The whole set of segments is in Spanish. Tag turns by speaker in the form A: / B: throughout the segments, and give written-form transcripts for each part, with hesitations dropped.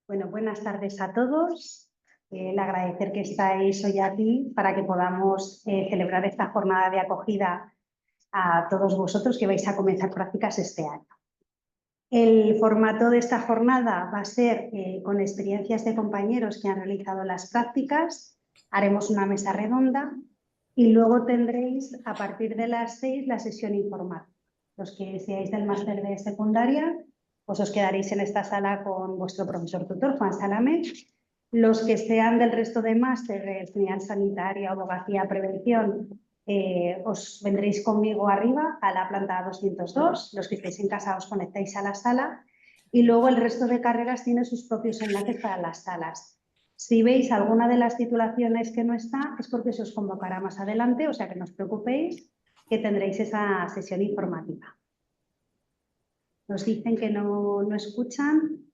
A: Bueno, buenas tardes a todos. El agradecer que estáis hoy aquí para que podamos celebrar esta jornada de acogida a todos vosotros que vais a comenzar prácticas este año. El formato de esta jornada va a ser con experiencias de compañeros que han realizado las prácticas. Haremos una mesa redonda y luego tendréis a partir de las 6 la sesión informal. Los que seáis del máster de secundaria, pues os quedaréis en esta sala con vuestro profesor tutor, Juan Salamé. Los que sean del resto de máster, sanidad sanitaria, abogacía, prevención, os vendréis conmigo arriba a la planta 202. Los que estéis en casa os conectáis a la sala y luego el resto de carreras tiene sus propios enlaces para las salas. Si veis alguna de las titulaciones que no está, es porque se os convocará más adelante, o sea que no os preocupéis, que tendréis esa sesión informativa. Nos dicen que no escuchan.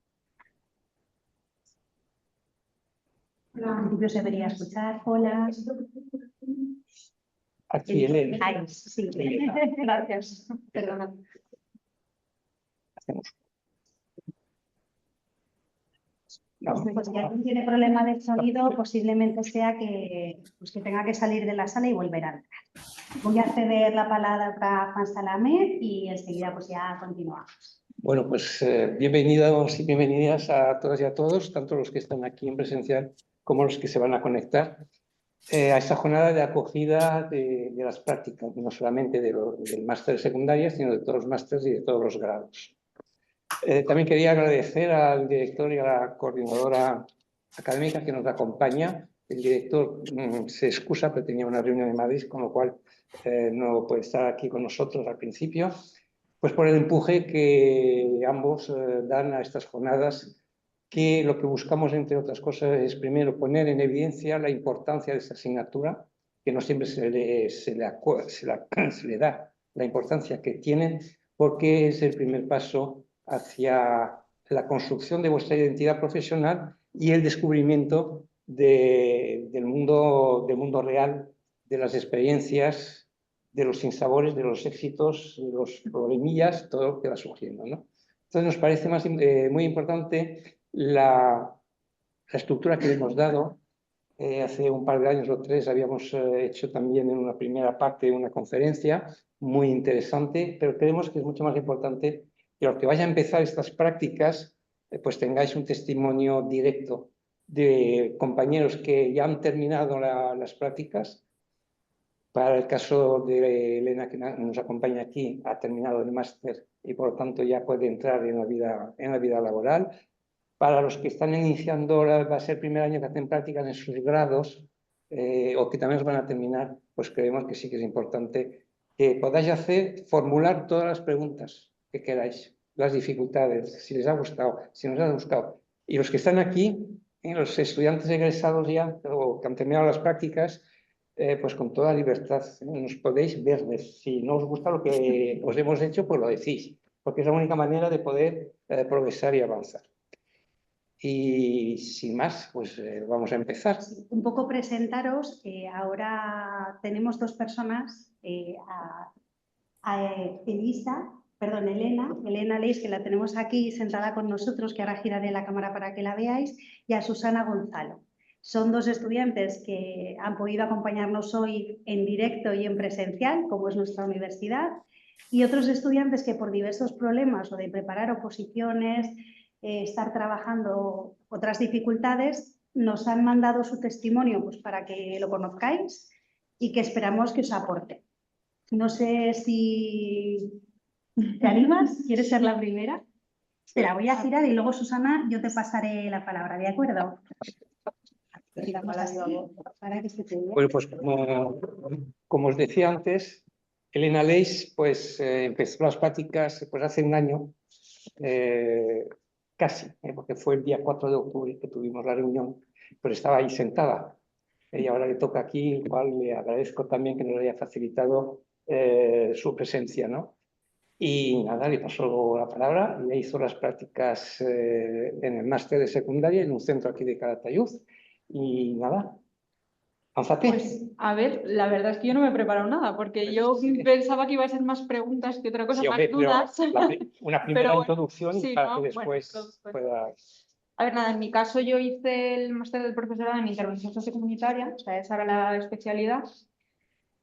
A: En principio se debería escuchar. Hola.
B: Aquí, Elena.
A: Ay, sí. Gracias. Perdona. Pues si alguien tiene problema de sonido, posiblemente sea que tenga que salir de la sala y volver a entrar. Voy a ceder la palabra a Juan Salamé y enseguida pues ya continuamos.
B: Bueno, pues bienvenidos y bienvenidas a todas y a todos, tanto los que están aquí en presencial como los que se van a conectar a esta jornada de acogida de las prácticas, no solamente del máster de secundaria, sino de todos los másteres y de todos los grados. También quería agradecer al director y a la coordinadora académica que nos acompaña. El director se excusa, pero tenía una reunión en Madrid, con lo cual no puede estar aquí con nosotros al principio, pues por el empuje que ambos dan a estas jornadas, que lo que buscamos, entre otras cosas, es primero poner en evidencia la importancia de esta asignatura, que no siempre se le da la importancia que tienen, porque es el primer paso hacia la construcción de vuestra identidad profesional y el descubrimiento del mundo real, de las experiencias, de los sinsabores, de los éxitos, de los problemillas, todo lo que va surgiendo, ¿no? Entonces nos parece muy importante la estructura que le hemos dado. Hace un par de años o 3 habíamos hecho también en una primera parte una conferencia muy interesante, pero creemos que es mucho más importante que los que vayan a empezar estas prácticas pues tengáis un testimonio directo de compañeros que ya han terminado las prácticas. Para el caso de Elena, que nos acompaña aquí, ha terminado el máster y por lo tanto ya puede entrar en la vida laboral. Para los que están iniciando, va a ser el primer año que hacen prácticas en sus grados o que también los van a terminar, pues creemos que sí que es importante que podáis formular todas las preguntas que queráis, las dificultades, si les ha gustado, si nos ha gustado. Y los que están aquí, los estudiantes egresados ya o que han terminado las prácticas, pues con toda libertad nos podéis ver. Si no os gusta lo que os hemos hecho, pues lo decís, porque es la única manera de poder progresar y avanzar. Y sin más, pues vamos a empezar.
A: Sí, un poco presentaros, ahora tenemos dos personas, Elena Leis, que la tenemos aquí sentada con nosotros, que ahora giraré la cámara para que la veáis, y a Susana Gonzalo. Son dos estudiantes que han podido acompañarnos hoy en directo y en presencial, como es nuestra universidad, y otros estudiantes que por diversos problemas o de preparar oposiciones, estar trabajando otras dificultades, nos han mandado su testimonio pues, para que lo conozcáis y que esperamos que os aporte. No sé si te animas, ¿quieres ser la primera? Espera, voy a girar y luego, Susana, yo te pasaré la palabra, ¿de acuerdo?
B: Bueno, pues como os decía antes, Elena Leis pues, empezó las prácticas pues, hace un año, casi, porque fue el día 4 de octubre que tuvimos la reunión, pero estaba ahí sentada. Y ahora le toca aquí, el cual le agradezco también que nos haya facilitado su presencia, ¿no? Y nada, le pasó la palabra, ella hizo las prácticas en el máster de secundaria en un centro aquí de Calatayud. Y nada, lánzate.
C: Pues, a ver, la verdad es que yo no me he preparado nada, porque yo pensaba que iba a ser más preguntas que otra cosa,
B: Sí,
C: más
B: hombre,
C: dudas.
B: una primera
C: Pero bueno,
B: introducción
C: sí,
B: para
C: ¿no?
B: que después
C: Bueno,
B: puedas...
C: A ver, nada, en mi caso yo hice el máster del profesorado en intervención sociocomunitaria, o sea, esa era la especialidad,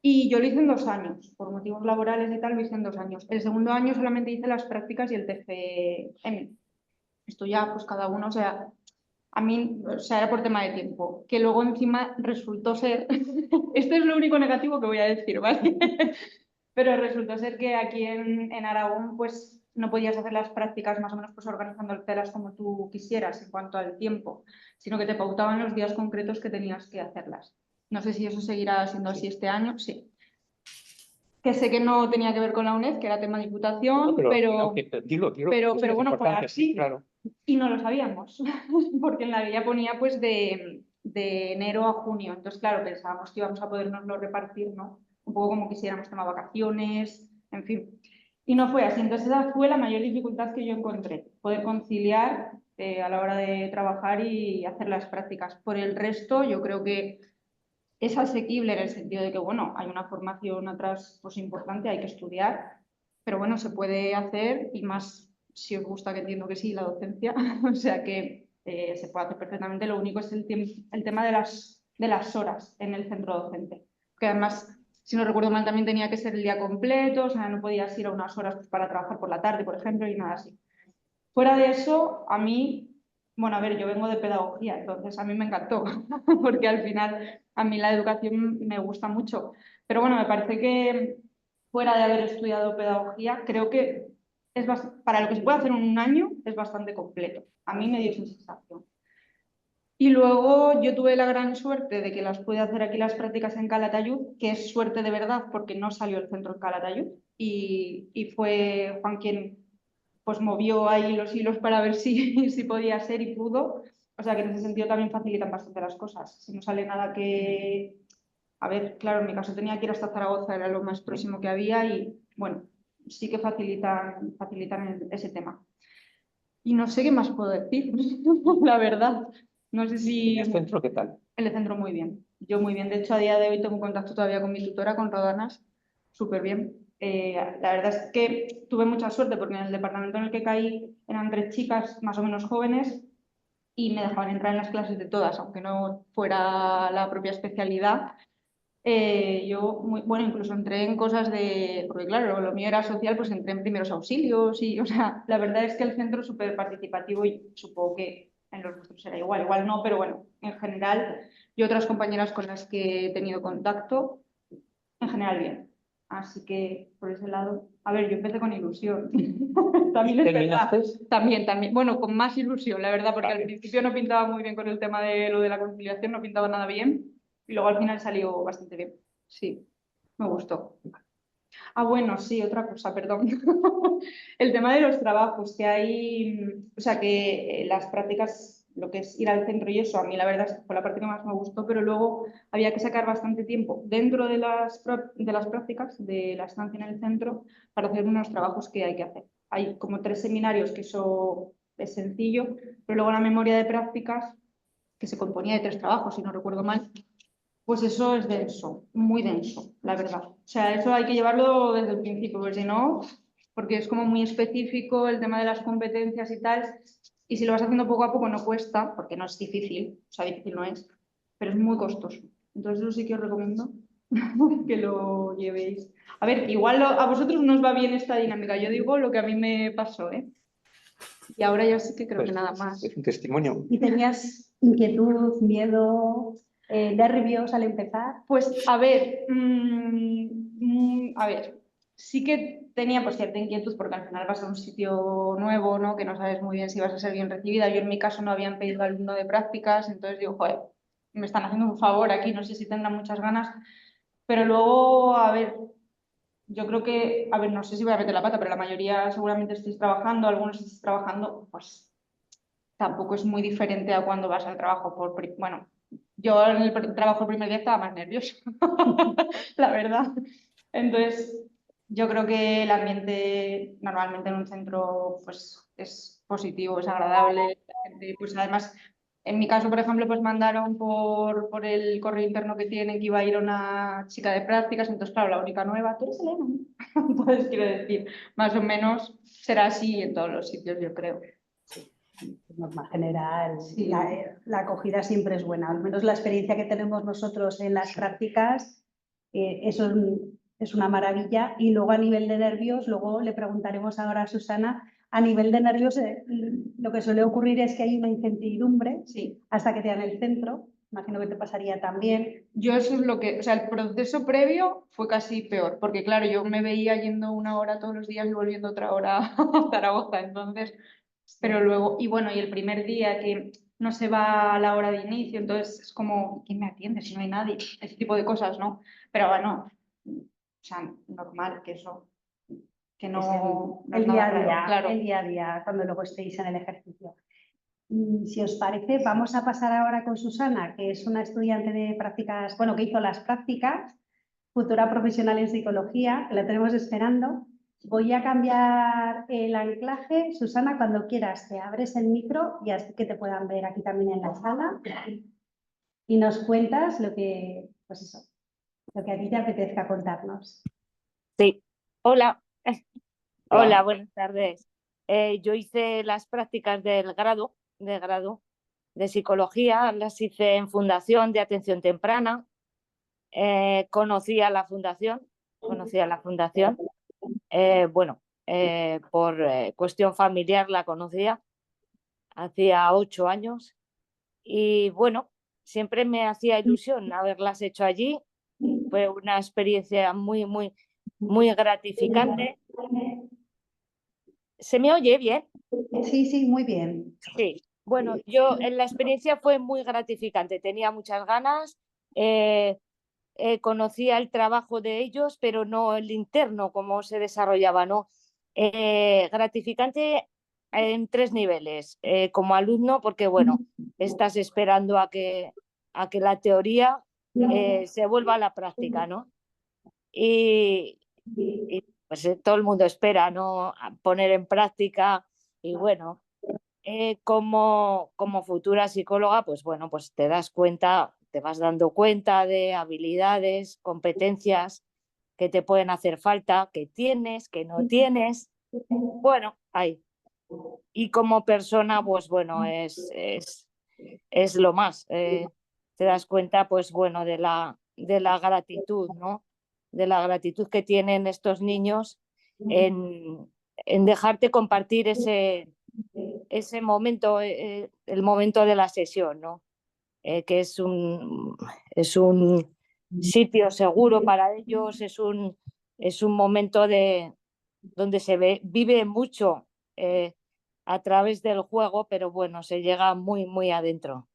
C: y yo lo hice en 2 años, por motivos laborales y tal, lo hice en 2 años. El segundo año solamente hice las prácticas y el TFM. Esto ya, pues cada uno, o sea, a mí, o sea, era por tema de tiempo, que luego encima resultó ser, esto es lo único negativo que voy a decir, ¿vale? Pero resultó ser que aquí en Aragón, pues no podías hacer las prácticas más o menos pues organizándotelas como tú quisieras en cuanto al tiempo, sino que te pautaban los días concretos que tenías que hacerlas. No sé si eso seguirá siendo así este año, sí. Que sé que no tenía que ver con la UNED, que era tema de diputación, pero
B: Dilo,
C: pero
B: es
C: bueno, fue
B: importante, sí,
C: así
B: claro.
C: y no lo sabíamos, porque en la guía ponía pues de enero a junio. Entonces, claro, pensábamos que íbamos a podernoslo repartir, ¿no? Un poco como quisiéramos, tema vacaciones, en fin. Y no fue así. Entonces, esa fue la mayor dificultad que yo encontré, poder conciliar a la hora de trabajar y hacer las prácticas. Por el resto, yo creo que es asequible en el sentido de que, bueno, hay una formación atrás pues importante, hay que estudiar, pero bueno, se puede hacer y más si os gusta, que entiendo que sí, la docencia, o sea que se puede hacer perfectamente. Lo único es el tema de las horas en el centro docente, que además, si no recuerdo mal, también tenía que ser el día completo, o sea, no podías ir a unas horas pues, para trabajar por la tarde, por ejemplo, y nada así. Fuera de eso, a mí, bueno, a ver, yo vengo de pedagogía, entonces a mí me encantó, porque al final a mí la educación me gusta mucho. Pero bueno, me parece que fuera de haber estudiado pedagogía, creo que para lo que se puede hacer en un año es bastante completo. A mí me dio esa sensación. Y luego yo tuve la gran suerte de que las pude hacer aquí las prácticas en Calatayud, que es suerte de verdad porque no salió el centro en Calatayud. Y fue Juan quien pues movió ahí los hilos para ver si, si podía ser y pudo. O sea que en ese sentido también facilitan bastante las cosas. Si no sale nada que... A ver, claro, en mi caso tenía que ir hasta Zaragoza, era lo más próximo que había y bueno, sí que facilitan ese tema. Y no sé qué más puedo decir, la verdad. No sé
B: ¿En
C: si
B: el centro qué tal?
C: en el centro muy bien. Yo muy bien. De hecho, a día de hoy tengo contacto todavía con mi tutora, con Rodanas, súper bien. La verdad es que tuve mucha suerte porque en el departamento en el que caí eran 3 chicas más o menos jóvenes y me dejaban entrar en las clases de todas, aunque no fuera la propia especialidad. Bueno, incluso entré en cosas de, porque claro, lo mío era social, pues entré en primeros auxilios y, o sea, la verdad es que el centro es súper participativo y supongo que en los nuestros será igual, igual no, pero bueno, en general, y otras compañeras con las que he tenido contacto, en general bien. Así que por ese lado, a ver, yo empecé con ilusión. También es verdad.
B: ¿Terminaste?
C: También, bueno, con más ilusión, la verdad, porque al
B: Vale.
C: principio no pintaba muy bien con el tema de lo de la conciliación, no pintaba nada bien. Y luego al final salió bastante bien. Sí, me gustó. Ah, bueno, sí, otra cosa, perdón. El tema de los trabajos, que hay, o sea, que las prácticas, lo que es ir al centro y eso, a mí la verdad es que fue la parte que más me gustó, pero luego había que sacar bastante tiempo dentro de las prácticas, de la estancia en el centro, para hacer unos trabajos que hay que hacer. Hay como 3 seminarios, que eso es sencillo, pero luego la memoria de prácticas, que se componía de 3 trabajos, si no recuerdo mal, pues eso es denso, muy denso, la verdad. O sea, eso hay que llevarlo desde el principio, porque si no, porque es como muy específico el tema de las competencias y tal, y si lo vas haciendo poco a poco no cuesta, porque no es difícil, o sea, difícil no es, pero es muy costoso. Entonces eso sí que os recomiendo que lo llevéis. A ver, igual a vosotros no os va bien esta dinámica, yo digo lo que a mí me pasó, ¿eh? Y ahora ya sí que creo que
B: Pues
C: nada más.
B: es un testimonio.
A: ¿Y tenías inquietud, miedo, nervios al empezar?
C: Pues a ver, sí que tenía pues cierta inquietud porque al final vas a un sitio nuevo, ¿no? Que no sabes muy bien si vas a ser bien recibida. Yo en mi caso no habían pedido alumno de prácticas, entonces digo, joder, me están haciendo un favor aquí, no sé si tendrán muchas ganas, pero luego, a ver, yo creo que, a ver, no sé si voy a meter la pata, pero la mayoría seguramente estéis trabajando, algunos estéis trabajando, pues tampoco es muy diferente a cuando vas al trabajo bueno, yo en el trabajo el primer día estaba más nerviosa, la verdad. Entonces, yo creo que el ambiente normalmente en un centro pues es positivo, es agradable. La gente, pues además, en mi caso, por ejemplo, pues mandaron por el correo interno que tienen que iba a ir una chica de prácticas, entonces claro, la única nueva, tú eres Elena, ¿no? Entonces quiero decir, más o menos será así en todos los sitios, yo creo.
A: de norma general,
C: Sí.
A: la acogida siempre es buena. Al menos la experiencia que tenemos nosotros en las prácticas, eso es una maravilla. Y luego a nivel de nervios, luego le preguntaremos ahora a Susana, a nivel de nervios lo que suele ocurrir es que hay una incertidumbre
C: Sí.
A: hasta que te dan el centro. Imagino que te pasaría también.
C: Yo eso es lo que, o sea, el proceso previo fue casi peor, porque claro, yo me veía yendo 1 hora todos los días y volviendo otra hora a Zaragoza, entonces, pero luego, y bueno, y el primer día que no se va a la hora de inicio, entonces es como, ¿quién me atiende si no hay nadie? Ese tipo de cosas, ¿no? Pero bueno, o sea, normal que eso, que
A: Es
C: no
A: el
C: es nada
A: día a
C: raro,
A: día,
C: claro.
A: el día a día, cuando luego estéis en el ejercicio. Si os parece, vamos a pasar ahora con Susana, que es una estudiante de prácticas, bueno, que hizo las prácticas, futura profesional en psicología, que la tenemos esperando. Voy a cambiar el anclaje. Susana, cuando quieras, te abres el micro y así que te puedan ver aquí también en la sala. Y nos cuentas lo que, pues eso, lo que a ti te apetezca contarnos.
D: Sí, hola,
B: Hola.
D: hola, buenas tardes. Yo hice las prácticas del grado de psicología, las hice en Fundación de Atención Temprana. Conocí a la fundación, bueno, por cuestión familiar la conocía, hacía 8 años y bueno, siempre me hacía ilusión haberlas hecho allí. Fue una experiencia muy gratificante. ¿Se me oye bien?
A: Sí, sí, muy bien.
D: Sí. Bueno, la experiencia fue muy gratificante, tenía muchas ganas, conocía el trabajo de ellos, pero no el interno, cómo se desarrollaba, ¿no? Gratificante en 3 niveles. Como alumno, porque bueno, estás esperando a que la teoría se vuelva a la práctica, ¿no? Y pues todo el mundo espera, ¿no? A poner en práctica y bueno, como futura psicóloga, pues bueno, pues te das cuenta, te vas dando cuenta de habilidades, competencias que te pueden hacer falta, que tienes, que no tienes. Bueno, ahí. Y como persona, pues bueno, es lo más. Te das cuenta, pues bueno, de la gratitud, ¿no? De la gratitud que tienen estos niños en dejarte compartir ese momento, el momento de la sesión, ¿no? Que es un sitio seguro para ellos, es un momento donde vive mucho a través del juego, pero bueno, se llega muy adentro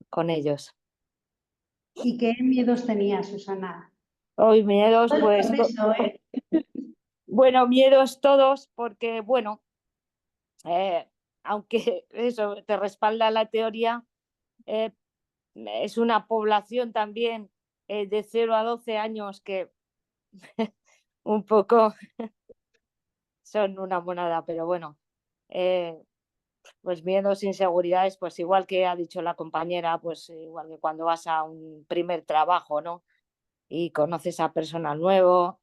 D: con ellos.
A: ¿Y qué miedos tenías, Susana?
D: Hoy miedos,
A: Todo el
D: pues,
A: proceso, ¿eh?
D: bueno, miedos todos, porque bueno, aunque eso te respalda la teoría, es una población también de 0 a 12 años que un poco son una monada, pero bueno, pues miedos, inseguridades, pues igual que ha dicho la compañera, pues igual que cuando vas a un primer trabajo, ¿no? Y conoces a personal nuevo.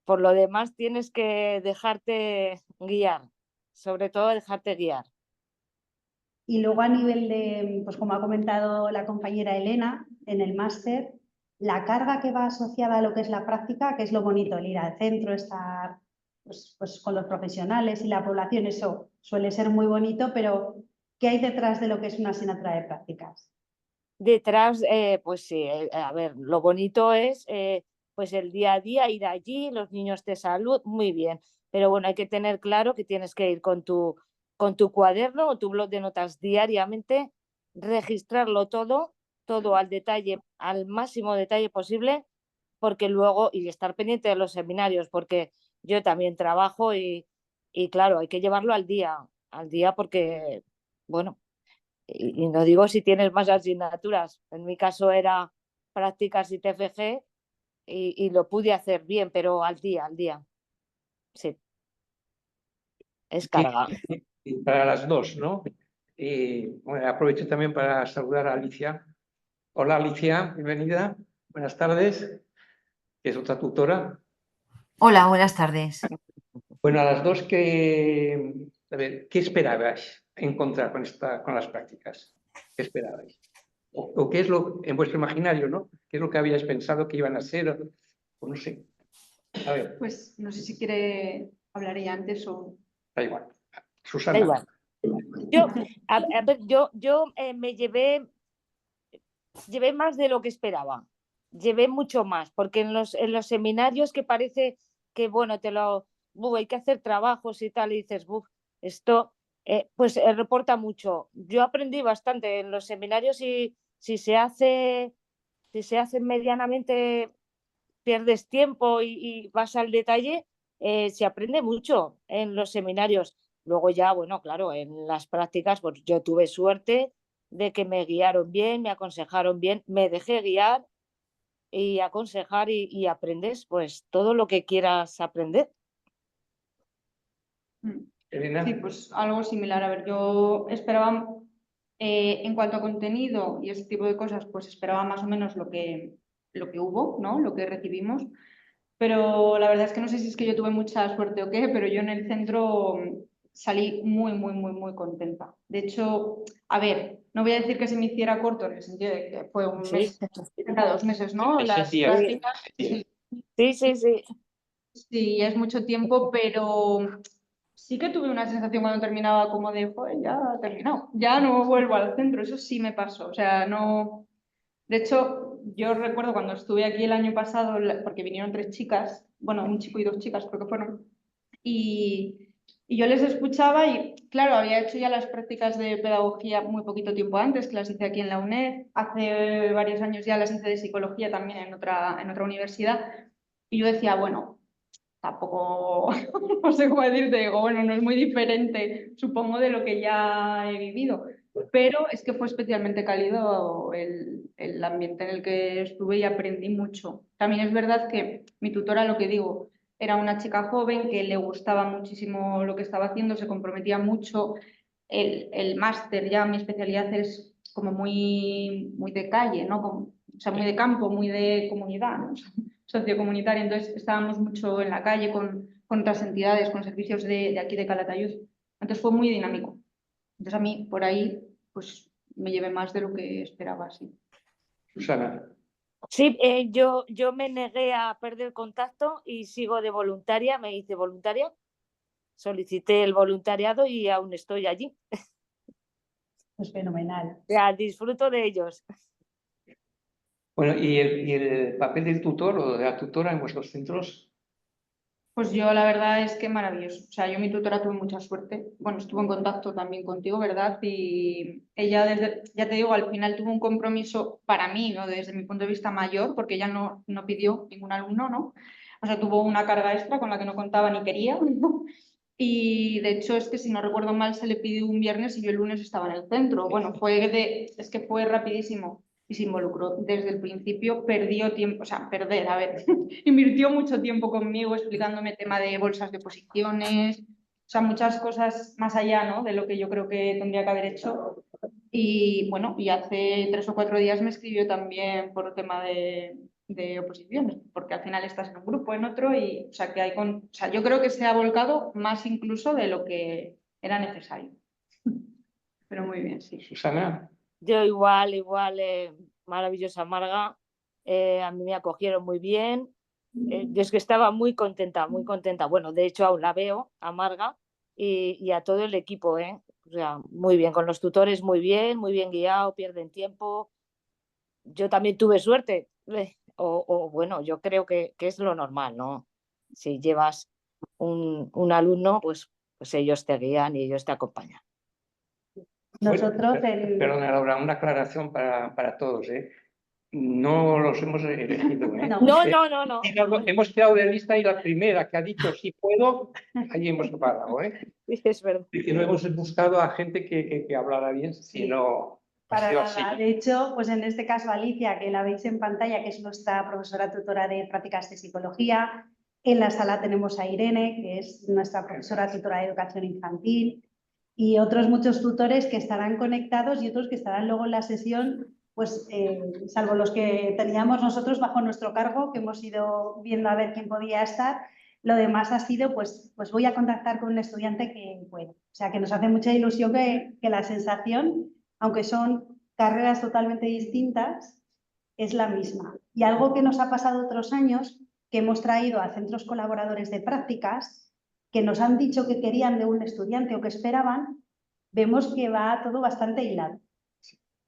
D: Por lo demás, tienes que dejarte guiar, sobre todo dejarte guiar.
A: Y luego a nivel de, pues como ha comentado la compañera Elena, en el máster, la carga que va asociada a lo que es la práctica, que es lo bonito, el ir al centro, estar pues con los profesionales y la población, eso suele ser muy bonito, pero ¿qué hay detrás de lo que es una asignatura de prácticas?
D: Detrás, pues sí, a ver, lo bonito es pues el día a día, ir allí, los niños te saludan, muy bien, pero bueno, hay que tener claro que tienes que ir con tu cuaderno o tu blog de notas diariamente, registrarlo todo al detalle, al máximo detalle posible, porque luego, y estar pendiente de los seminarios, porque yo también trabajo y claro, hay que llevarlo al día porque, bueno, y no digo si tienes más asignaturas, en mi caso era prácticas y TFG y lo pude hacer bien, pero al día, sí, es carga.
B: Y para las dos, ¿no? Y bueno, aprovecho también para saludar a Alicia. Hola Alicia, bienvenida. Buenas tardes, que es otra tutora.
E: Hola, buenas tardes.
B: Bueno, a las dos, a ver, ¿qué esperabas encontrar con las prácticas? ¿Qué esperabais? ¿O qué es lo, en vuestro imaginario, ¿no? ¿Qué es lo que habíais pensado que iban a ser? O no sé. A ver,
C: Pues no sé si quiere hablar ella antes o...
B: da igual.
D: Da
B: Susana.
D: igual. A ver, yo me llevé más de lo que esperaba. Llevé mucho más, porque en los seminarios que parece que, bueno, hay que hacer trabajos y tal, y dices, esto, pues reporta mucho. Yo aprendí bastante en los seminarios y si se hace medianamente, pierdes tiempo y vas al detalle, se aprende mucho en los seminarios. Luego ya, bueno, claro, en las prácticas, pues yo tuve suerte de que me guiaron bien, me aconsejaron bien, me dejé guiar y aconsejar y aprendes pues todo lo que quieras aprender.
B: Elena.
C: Sí, pues algo similar. A ver, yo esperaba, en cuanto a contenido y ese tipo de cosas, pues esperaba más o menos lo que hubo, ¿no? Lo que recibimos. Pero la verdad es que no sé si es que yo tuve mucha suerte o qué, pero yo en el centro salí muy, muy, muy, muy contenta. De hecho, a ver, no voy a decir que se me hiciera corto en el sentido de que fue un
D: Sí,
C: mes, cada 2 meses, ¿no? Las
B: Sí,
C: prácticas, sí,
D: sí.
C: sí, es mucho tiempo, pero sí que tuve una sensación cuando terminaba como de, joder, ya ha terminado, ya no vuelvo al centro, eso sí me pasó, o sea, no... De hecho, yo recuerdo cuando estuve aquí el año pasado, porque vinieron 3 chicas, bueno, un chico y 2 chicas creo que fueron, y yo les escuchaba y, claro, había hecho ya las prácticas de pedagogía muy poquito tiempo antes, que las hice aquí en la UNED, hace varios años ya las hice de psicología también en otra universidad, y yo decía, bueno, tampoco, no sé cómo decirte, digo, bueno, no es muy diferente, supongo, de lo que ya he vivido, pero es que fue especialmente cálido el ambiente en el que estuve y aprendí mucho. También es verdad que mi tutora, lo que digo, era una chica joven que le gustaba muchísimo lo que estaba haciendo, se comprometía mucho. El máster, ya mi especialidad es como muy, muy de calle, ¿no? O sea, muy de campo, muy de comunidad, ¿no? Sociocomunitaria, entonces estábamos mucho en la calle con otras entidades, con servicios de aquí de Calatayud. Entonces fue muy dinámico. Entonces a mí por ahí pues me llevé más de lo que esperaba, sí.
B: Susana.
D: Sí, yo me negué a perder contacto y sigo de voluntaria, me hice voluntaria, solicité el voluntariado y aún estoy allí.
A: Pues fenomenal.
D: Ya disfruto de ellos.
B: Bueno, ¿y el papel del tutor o de la tutora en vuestros centros?
C: Pues yo la verdad es que maravilloso. O sea, yo mi tutora tuve mucha suerte. Bueno, estuvo en contacto también contigo, ¿verdad? Y ella desde, ya te digo, al final tuvo un compromiso para mí, ¿no? Desde mi punto de vista mayor, porque ella no pidió ningún alumno, ¿no? O sea, tuvo una carga extra con la que no contaba ni quería. Y de hecho es que si no recuerdo mal se le pidió un viernes y yo el lunes estaba en el centro. Bueno, es que fue rapidísimo y se involucró desde el principio, perdió tiempo, o sea, perder, a ver, invirtió mucho tiempo conmigo explicándome tema de bolsas de posiciones, o sea, muchas cosas más allá, ¿no? De lo que yo creo que tendría que haber hecho. Y bueno, y hace 3 o 4 días me escribió también por tema de oposiciones, porque al final estás en un grupo, en otro, y o sea, que o sea, yo creo que se ha volcado más incluso de lo que era necesario. Pero muy bien, sí.
B: Susana.
D: Yo igual, maravillosa Marga, a mí me acogieron muy bien, yo es que estaba muy contenta, muy contenta. Bueno, de hecho aún la veo, a Marga y a todo el equipo, ¿eh? O sea, muy bien, con los tutores muy bien guiado, pierden tiempo. Yo también tuve suerte, o bueno, yo creo que es lo normal, ¿no? Si llevas un alumno, pues ellos te guían y ellos te acompañan.
A: Nosotros,
B: Perdona, Laura, una aclaración para todos, ¿eh? No los hemos elegido, ¿eh?
D: No.
B: Hemos tirado de lista y la primera que ha dicho sí puedo, ahí hemos parado, ¿eh?
D: Sí, es verdad.
B: Y que no hemos buscado a gente que hablara bien, sino ha
A: para
B: sido
A: nada.
B: así.
A: De hecho, pues en este caso Alicia, que la veis en pantalla, que es nuestra profesora tutora de prácticas de psicología. En la sala tenemos a Irene, que es nuestra profesora tutora de educación infantil, y otros muchos tutores que estarán conectados y otros que estarán luego en la sesión, pues salvo los que teníamos nosotros bajo nuestro cargo, que hemos ido viendo a ver quién podía estar, Lo demás ha sido, pues voy a contactar con un estudiante que pueda. O sea, que nos hace mucha ilusión que la sensación, aunque son carreras totalmente distintas, es la misma. Y algo que nos ha pasado otros años, que hemos traído a centros colaboradores de prácticas, que nos han dicho que querían de un estudiante o que esperaban, vemos que va todo bastante hilado.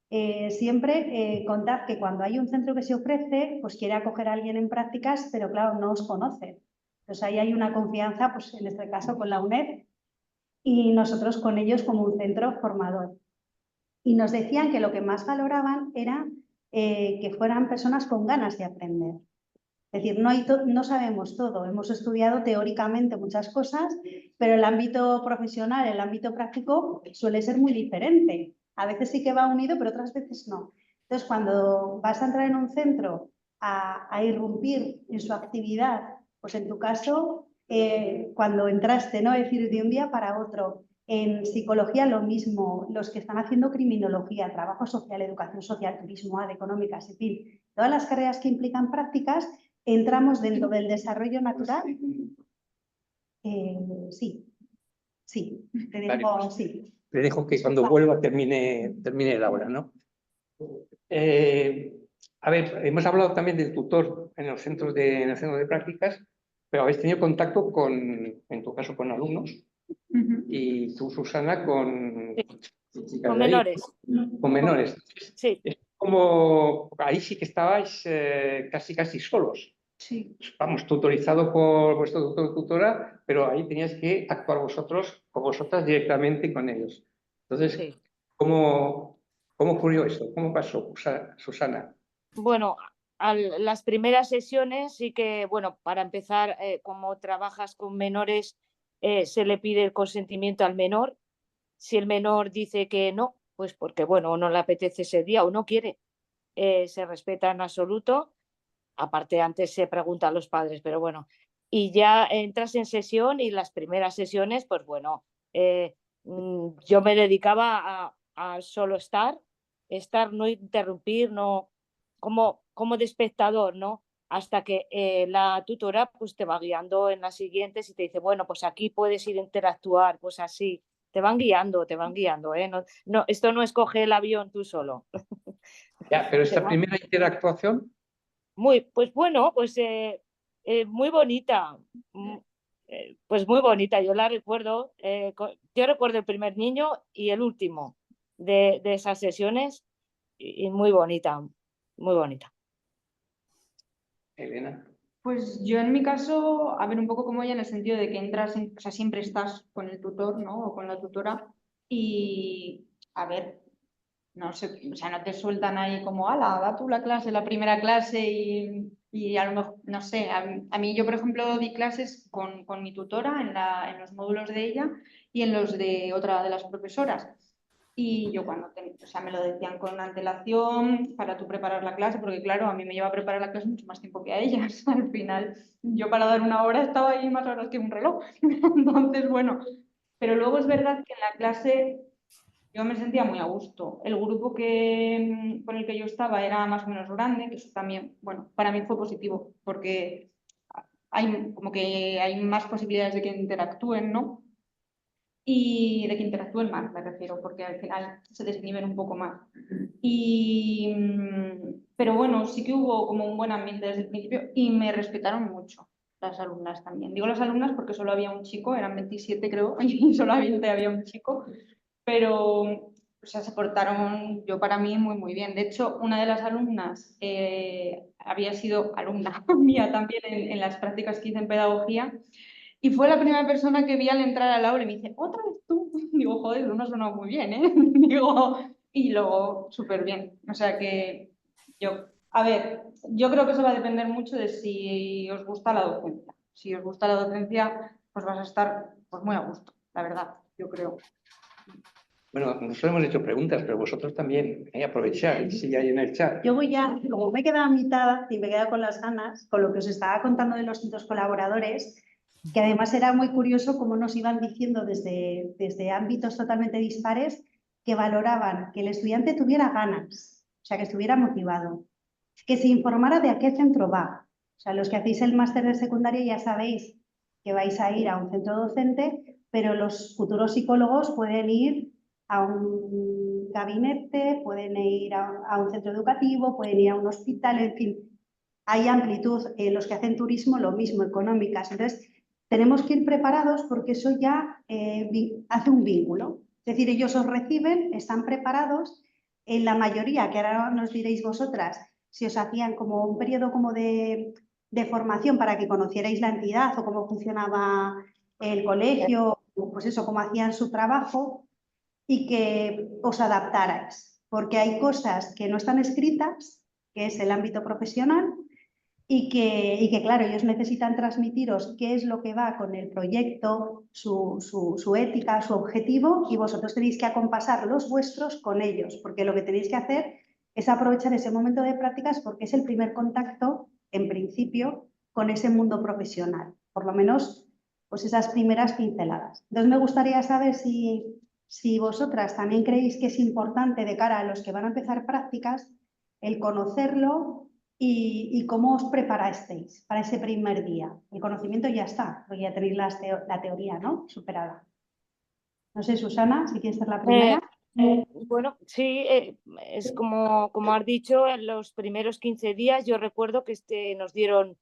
A: Siempre contad que cuando hay un centro que se ofrece, pues quiere acoger a alguien en prácticas, pero claro, no os conoce. Entonces ahí hay una confianza, pues en este caso con la UNED y nosotros con ellos como un centro formador. Y nos decían que lo que más valoraban era que fueran personas con ganas de aprender. Es decir, no sabemos todo, hemos estudiado teóricamente muchas cosas, pero el ámbito profesional, el ámbito práctico suele ser muy diferente. A veces sí que va unido, pero otras veces no. Entonces, cuando vas a entrar en un centro a irrumpir en su actividad, pues en tu caso, cuando entraste, ¿no? Es decir, de un día para otro. En psicología lo mismo, los que están haciendo criminología, trabajo social, educación social, turismo, AD, económicas, en fin, todas las carreras que implican prácticas, entramos dentro del desarrollo natural. Sí, te digo,
B: Vale, pues,
A: sí.
B: le dejo que cuando vuelva termine la hora, ¿no? A ver, hemos hablado también del tutor en los centros en el centro de prácticas, pero habéis tenido contacto en tu caso, con alumnos, y tú, Susana, con chicas
D: Con
B: de ahí,
D: menores.
B: con menores.
D: Sí.
B: Es como, ahí sí que estabais casi solos.
A: Sí.
B: Vamos, tutorizado por vuestro tutor o tutora, pero ahí teníais que actuar vosotros o vosotras directamente con ellos. Entonces,
D: Sí.
B: ¿cómo ocurrió esto? ¿Cómo pasó, Susana?
D: Bueno, las primeras sesiones sí que, bueno, para empezar, como trabajas con menores, se le pide el consentimiento al menor. Si el menor dice que no, pues porque, bueno, no le apetece ese día o no quiere, se respeta en absoluto. Aparte, antes se pregunta a los padres, pero bueno. Y ya entras en sesión y las primeras sesiones, pues bueno, yo me dedicaba a solo estar, no interrumpir, no, como de espectador, ¿no? Hasta que la tutora pues te va guiando en las siguientes y te dice, bueno, pues aquí puedes ir a interactuar, pues así, te van guiando, ¿eh? No, esto no es coger el avión tú solo.
B: Ya, pero esta primera interactuación,
D: Pues bueno, pues muy bonita, pues muy bonita, yo la recuerdo, yo recuerdo el primer niño y el último de esas sesiones y muy bonita, muy bonita.
B: Elena.
C: Pues yo en mi caso, a ver, un poco como ella en el sentido de que entras, o sea, siempre estás con el tutor, ¿no? O con la tutora y, a ver, no sé, o sea, no te sueltan ahí como, ala, da tú la clase, la primera clase y a lo mejor, no sé, a mí yo, por ejemplo, di clases con mi tutora en los módulos de ella y en los de otra de las profesoras. Y yo cuando, o sea, me lo decían con antelación para tú preparar la clase, porque claro, a mí me lleva a preparar la clase mucho más tiempo que a ellas. Al final, yo para dar una hora estaba ahí más horas que un reloj. Entonces, bueno, pero luego es verdad que en la clase yo me sentía muy a gusto. El grupo con el que yo estaba era más o menos grande, que eso también, bueno, para mí fue positivo, porque hay como que hay más posibilidades de que interactúen, ¿no? Y de que interactúen más, me refiero, porque al final se desinhiben un poco más. Pero bueno, sí que hubo como un buen ambiente desde el principio y me respetaron mucho las alumnas también. Digo las alumnas porque solo había un chico, eran 27 creo, y solamente había un chico, pero o sea, se portaron, yo para mí, muy, muy bien. De hecho, una de las alumnas había sido alumna mía también en las prácticas que hice en pedagogía y fue la primera persona que vi al entrar al aula y me dice, ¿otra vez tú? Digo, joder, no ha sonado muy bien, ¿eh? Digo, y luego súper bien. O sea que a ver, yo creo que eso va a depender mucho de si os gusta la docencia. Si os gusta la docencia, pues vas a estar pues, muy a gusto, la verdad, yo creo.
B: Bueno, nosotros hemos hecho preguntas, pero vosotros también aprovecháis si hay en el chat.
A: Yo voy ya, como me he quedado a mitad y me he quedado con las ganas, con lo que os estaba contando de los centros colaboradores, que además era muy curioso cómo nos iban diciendo desde ámbitos totalmente dispares que valoraban que el estudiante tuviera ganas, o sea, que estuviera motivado, que se informara de a qué centro va. O sea, los que hacéis el máster de secundaria ya sabéis que vais a ir a un centro docente, pero los futuros psicólogos pueden ir a un gabinete, pueden ir a un centro educativo, pueden ir a un hospital, en fin, hay amplitud. Los que hacen turismo, lo mismo, económicas. Entonces, tenemos que ir preparados porque eso ya hace un vínculo. Es decir, ellos os reciben, están preparados. En la mayoría, que ahora nos diréis vosotras, si os hacían como un periodo como de formación para que conocierais la entidad o cómo funcionaba el colegio, pues eso, cómo hacían su trabajo y que os adaptarais. Porque hay cosas que no están escritas, que es el ámbito profesional, y que, claro, ellos necesitan transmitiros qué es lo que va con el proyecto, su ética, su objetivo, y vosotros tenéis que acompasar los vuestros con ellos, porque lo que tenéis que hacer es aprovechar ese momento de prácticas porque es el primer contacto, en principio, con ese mundo profesional, por lo menos pues esas primeras pinceladas. Entonces me gustaría saber si vosotras también creéis que es importante de cara a los que van a empezar prácticas el conocerlo. ¿Y cómo os preparasteis para ese primer día? El conocimiento ya está, porque ya tenéis la teoría, ¿no? Superada. No sé, Susana, si quieres ser la primera.
D: Bueno, sí, es como has dicho, en los primeros 15 días yo recuerdo que nos dieron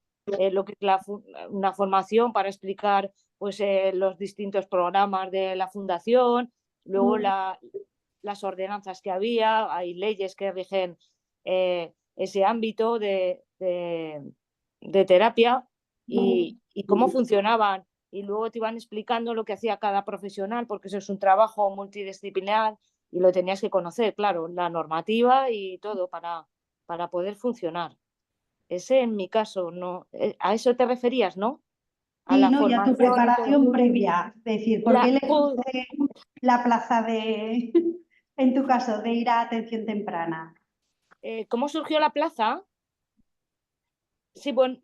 D: lo que es una formación para explicar pues, los distintos programas de la fundación, luego las ordenanzas que había, hay leyes que rigen ese ámbito de terapia y cómo funcionaban. Y luego te iban explicando lo que hacía cada profesional, porque eso es un trabajo multidisciplinar y lo tenías que conocer, claro, la normativa y todo para poder funcionar. Ese en mi caso, no. ¿A eso te referías, no? A
A: Sí,
D: la
A: ¿no? Y a tu
D: formación y todo.
A: preparación previa. Es decir, ¿por qué elegiste la plaza de, en tu caso, de ir a atención temprana?
D: ¿Cómo surgió la plaza? Sí, bueno,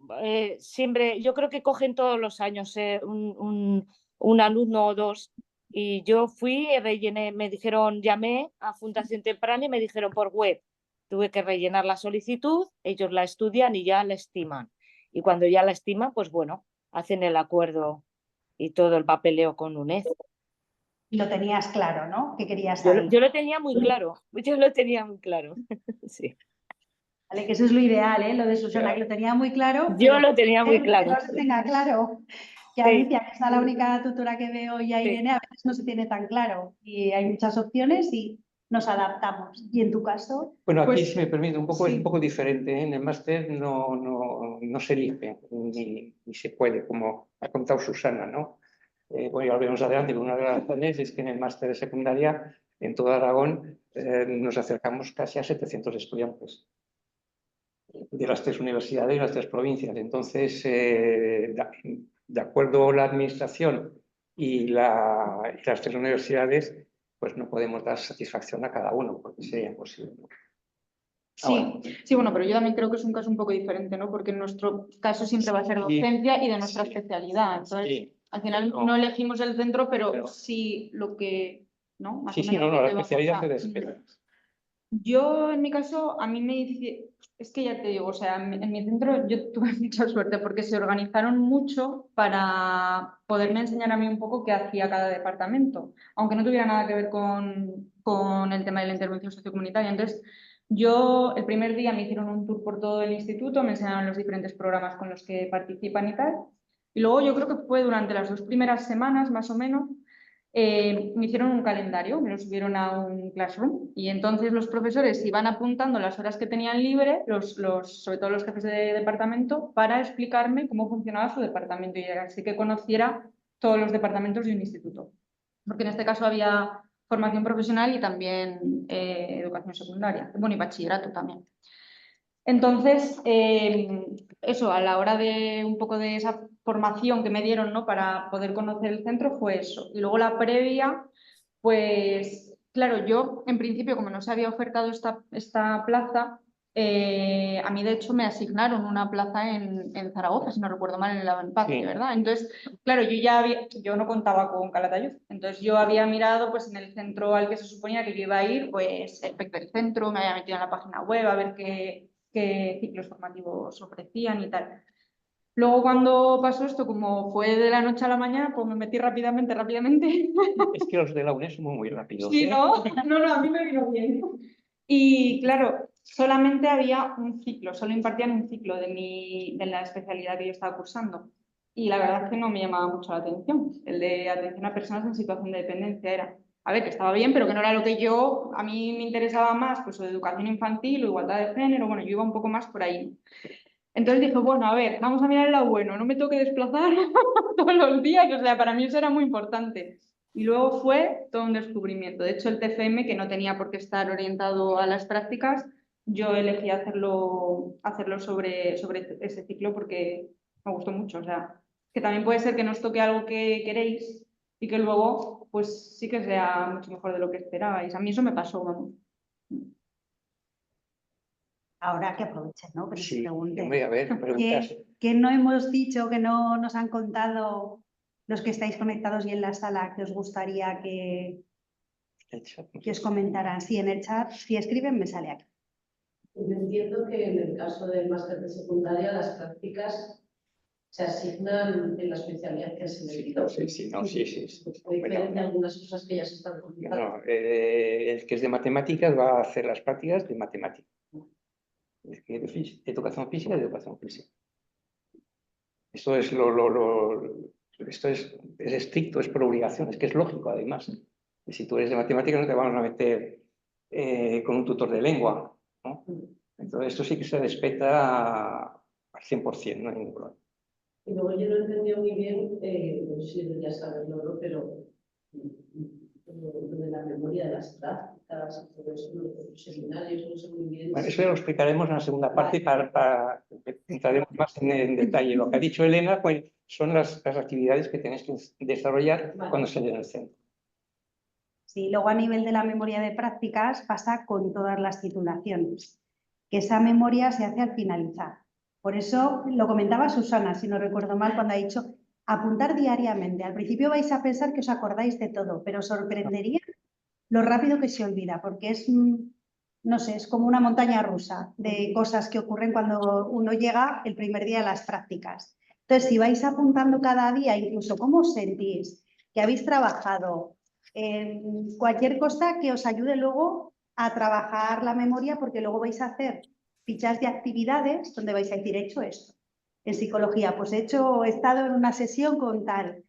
D: siempre, yo creo que cogen todos los años un alumno o dos. Y yo fui, rellené, me dijeron, llamé a Fundación Temprana y me dijeron por web. Tuve que rellenar la solicitud, ellos la estudian y ya la estiman. Y cuando ya la estiman, pues bueno, hacen el acuerdo y todo el papeleo con UNED.
A: Y lo tenías claro, ¿no? Que querías
D: Yo,
A: ahí.
D: yo lo tenía muy claro, yo lo tenía muy claro. Sí.
A: Vale, que eso es lo ideal, ¿eh? Lo de Susana, que lo tenía muy claro,
D: Yo
A: pero
D: lo tenía muy
A: que
D: claro.
A: no se tenga claro. Que
D: Sí.
A: Alicia, que es la única tutora que veo, y a Irene, a veces no se tiene tan claro. Y hay muchas opciones y nos adaptamos. ¿Y en tu caso?
B: Bueno, aquí,
C: Pues
B: si me permite, es
C: sí.
B: un poco diferente, ¿eh? En el máster no se elige ni se puede, como ha contado Susana, ¿no? Bueno, ya lo veremos adelante, pero una de las razones es que en el máster de secundaria, en todo Aragón, nos acercamos casi a 700 estudiantes de las tres universidades y las tres provincias. Entonces, de acuerdo a la administración y las tres universidades, pues no podemos dar satisfacción a cada uno, porque sería imposible.
C: Sí, sí, bueno, pero yo también creo que es un caso un poco diferente, ¿no? Porque en nuestro caso siempre va a ser docencia y de nuestra especialidad. Entonces, al final no elegimos el centro, pero sí lo que, ¿no? Más o menos
B: la
C: lo que vamos
B: especialidad
C: a-
B: te desespera.
C: Yo, en mi caso, a mí me dice, es que ya te digo, o sea, en mi centro yo tuve mucha suerte porque se organizaron mucho para poderme enseñar a mí un poco qué hacía cada departamento, aunque no tuviera nada que ver con el tema de la intervención sociocomunitaria. Entonces, yo el primer día me hicieron un tour por todo el instituto, me enseñaron los diferentes programas con los que participan y tal. Y luego yo creo que fue durante las 2 primeras semanas, más o menos, me hicieron un calendario, me lo subieron a un Classroom y entonces los profesores iban apuntando las horas que tenían libre, sobre todo los jefes de departamento, para explicarme cómo funcionaba su departamento y así que conociera todos los departamentos de un instituto. Porque en este caso había formación profesional y también educación secundaria, bueno, y bachillerato también. Entonces, eso, a la hora de un poco de esa formación que me dieron, ¿no? Para poder conocer el centro fue eso. Y luego la previa, pues claro, yo en principio, como no se había ofertado esta plaza, a mí de hecho me asignaron una plaza en Zaragoza, si no recuerdo mal, en el Avanpace,
B: Sí.
C: ¿verdad? Entonces, claro, yo no contaba con Calatayud, entonces yo había mirado pues en el centro al que se suponía que yo iba a ir, pues el PEC del centro, me había metido en la página web a ver qué ciclos formativos ofrecían y tal. Luego cuando pasó esto, como fue de la noche a la mañana, pues me metí rápidamente.
B: Es que los de la UNED son muy rápidos,
C: Sí,
B: ¿eh?
C: ¿no? No, a mí me vino bien. Y claro, solamente había un ciclo, solo impartían un ciclo de la especialidad que yo estaba cursando. Y la verdad es que no me llamaba mucho la atención. El de atención a personas en situación de dependencia era, a ver, que estaba bien, pero que no era lo que a mí me interesaba más, pues o educación infantil o igualdad de género, bueno, yo iba un poco más por ahí. Entonces dije, bueno, a ver, vamos a mirar el lado bueno, no me tengo que desplazar todos los días, o sea, para mí eso era muy importante. Y luego fue todo un descubrimiento. De hecho, el TFM, que no tenía por qué estar orientado a las prácticas, yo elegí hacerlo sobre ese ciclo porque me gustó mucho. O sea, que también puede ser que nos toque algo que queréis y que luego, pues sí que sea mucho mejor de lo que esperabais. A mí eso me pasó, vamos.
A: Ahora que aprovechen, ¿no? Que nos
B: Sí,
A: pregunten.
B: hombre, a ver, preguntas.
A: ¿Qué no hemos dicho, que no nos han contado los que estáis conectados y en la sala, que os gustaría que os comentaran? Sí, en el chat, si escriben me sale aquí.
E: Yo entiendo que en el caso del máster de secundaria las prácticas se asignan en la especialidad que has elegido.
B: Sí.
E: Diferente a algunas cosas que ya se están comentando.
B: El que es de matemáticas va a hacer las prácticas de matemáticas. El que de educación física, de educación física. Esto es esto es estricto, es por obligación, es que es lógico además. Y si tú eres de matemáticas no te van a meter con un tutor de lengua, ¿no? Entonces esto sí que se respeta al 100%, no hay ningún problema.
E: Y luego yo no entendí muy bien, no sé si debería saberlo, ¿no? Pero lo de la memoria de las prácticas, todo eso, los seminarios, no sé muy bien.
B: Bueno, eso ya lo explicaremos en la segunda parte para entraremos más en detalle. Lo que ha dicho Elena pues, son las actividades que tenéis que desarrollar cuando estéis en el centro.
A: Sí, luego a nivel de la memoria de prácticas pasa con todas las titulaciones, que esa memoria se hace al finalizar. Por eso lo comentaba Susana, si no recuerdo mal, cuando ha dicho apuntar diariamente. Al principio vais a pensar que os acordáis de todo, pero os sorprendería lo rápido que se olvida, porque es, no sé, es como una montaña rusa de cosas que ocurren cuando uno llega el primer día a las prácticas. Entonces, si vais apuntando cada día, incluso cómo os sentís, que habéis trabajado, cualquier cosa que os ayude luego a trabajar la memoria, porque luego vais a hacer fichas de actividades donde vais a decir, he hecho esto. En psicología, pues he estado en una sesión con tal.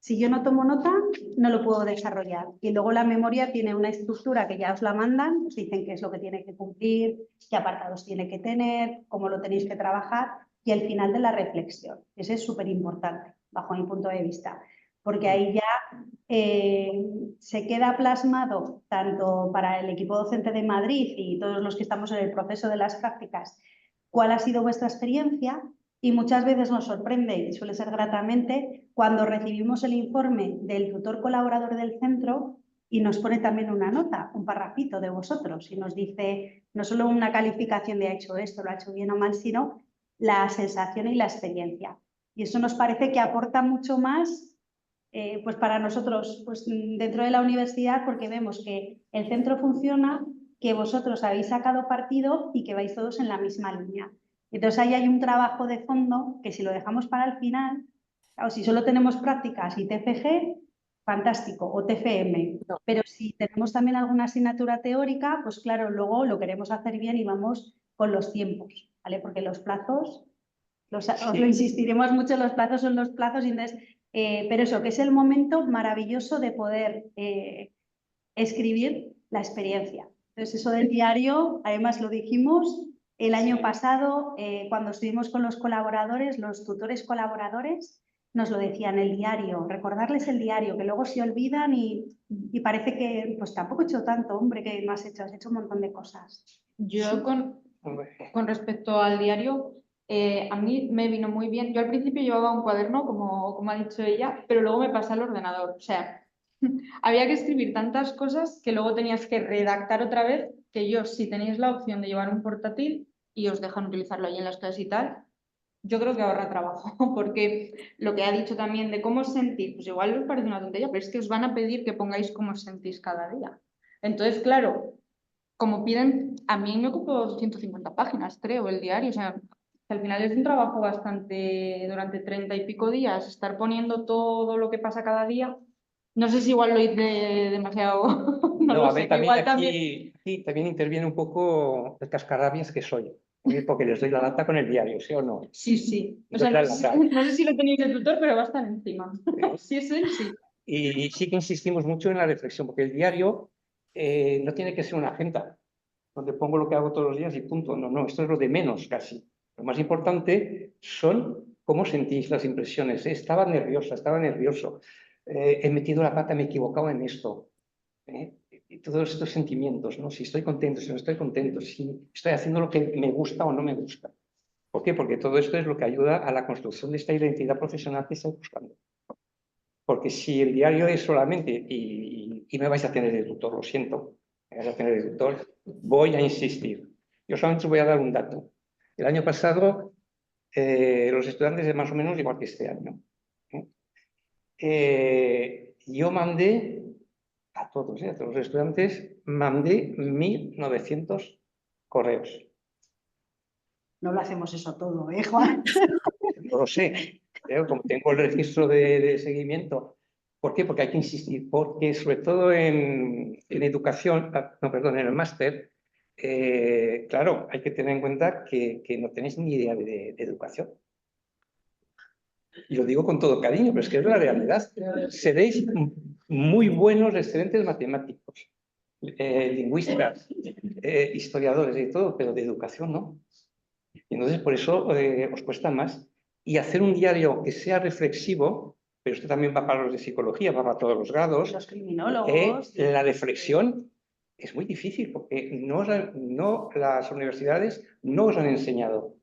A: Si yo no tomo nota, no lo puedo desarrollar. Y luego la memoria tiene una estructura que ya os la mandan, os dicen qué es lo que tiene que cumplir, qué apartados tiene que tener, cómo lo tenéis que trabajar y el final de la reflexión. Ese es súper importante, bajo mi punto de vista, porque ahí ya se queda plasmado tanto para el equipo docente de Madrid y todos los que estamos en el proceso de las prácticas, cuál ha sido vuestra experiencia. Y muchas veces nos sorprende, y suele ser gratamente, cuando recibimos el informe del tutor colaborador del centro y nos pone también una nota, un parrafito de vosotros, y nos dice no solo una calificación de ha hecho esto, lo ha hecho bien o mal, sino la sensación y la experiencia. Y eso nos parece que aporta mucho más pues para nosotros pues dentro de la universidad, porque vemos que el centro funciona, que vosotros habéis sacado partido y que vais todos en la misma línea. Entonces ahí hay un trabajo de fondo que si lo dejamos para el final, o si solo tenemos prácticas y TFG, fantástico, o TFM. Pero si tenemos también alguna asignatura teórica, pues claro, luego lo queremos hacer bien y vamos con los tiempos, ¿vale? Porque los plazos, os lo insistiremos mucho, los plazos son los plazos, y entonces, pero eso, que es el momento maravilloso de poder escribir la experiencia. Entonces eso del diario, además lo dijimos el año pasado, cuando estuvimos con los colaboradores, los tutores colaboradores, nos lo decían, el diario, recordarles el diario, que luego se olvidan y parece que pues tampoco he hecho tanto, hombre, que no has hecho un montón de cosas.
C: Yo con respecto al diario, a mí me vino muy bien. Yo al principio llevaba un cuaderno, como ha dicho ella, pero luego me pasé al ordenador. O sea, había que escribir tantas cosas que luego tenías que redactar otra vez, que yo, si tenéis la opción de llevar un portátil y os dejan utilizarlo ahí en las clases y tal, yo creo que ahorra trabajo, porque lo que ha dicho también de cómo os sentís, pues igual os parece una tontería, pero es que os van a pedir que pongáis cómo os sentís cada día. Entonces, claro, como piden, a mí me ocupó 150 páginas, creo, el diario, o sea, Que al final es un trabajo bastante, durante 30 y pico días, estar poniendo todo lo que pasa cada día. No sé si igual lo hice demasiado, no
B: No,
C: lo
B: a ver,
C: sé, que
B: también
C: igual también.
B: aquí también interviene un poco el cascarrabias que soy, porque les doy la lata con el diario, ¿sí o no?
C: Sí, sí. O
B: Les
C: sea,
B: doy
C: no
B: la
C: sé,
B: lata.
C: no sé si lo tenéis de tutor, pero va a estar encima. Si es él, sí.
B: Y sí que insistimos mucho en la reflexión, porque el diario no tiene que ser una agenda, donde pongo lo que hago todos los días y punto. No, no, esto es lo de menos casi. Lo más importante son cómo sentís las impresiones. Estaba nerviosa, estaba nervioso, he metido la pata, me he equivocado en esto. Y todos estos sentimientos, ¿no? Si estoy contento, si no estoy contento, si estoy haciendo lo que me gusta o no me gusta. ¿Por qué? Porque todo esto es lo que ayuda a la construcción de esta identidad profesional que estoy buscando. Porque si el diario es solamente, y me vais a tener de tutor, lo siento, me vais a tener de tutor, voy a insistir. Yo solamente os voy a dar un dato. El año pasado, los estudiantes de más o menos igual que este año. Yo mandé a todos los estudiantes, mandé 1.900 correos.
A: No lo hacemos eso todo, ¿eh, Juan?
B: No lo sé, pero como tengo el registro de seguimiento. ¿Por qué? Porque hay que insistir, porque sobre todo en educación, no, perdón, en el máster, claro, hay que tener en cuenta que no tenéis ni idea de educación. Y lo digo con todo cariño, pero es que es la realidad. Seréis muy buenos, excelentes matemáticos, lingüistas, historiadores y todo, pero de educación no. Y entonces por eso os cuesta más. Y hacer un diario que sea reflexivo, pero esto también va para los de psicología, va para todos los grados.
A: Los criminólogos.
B: La reflexión es muy difícil porque las universidades no os han enseñado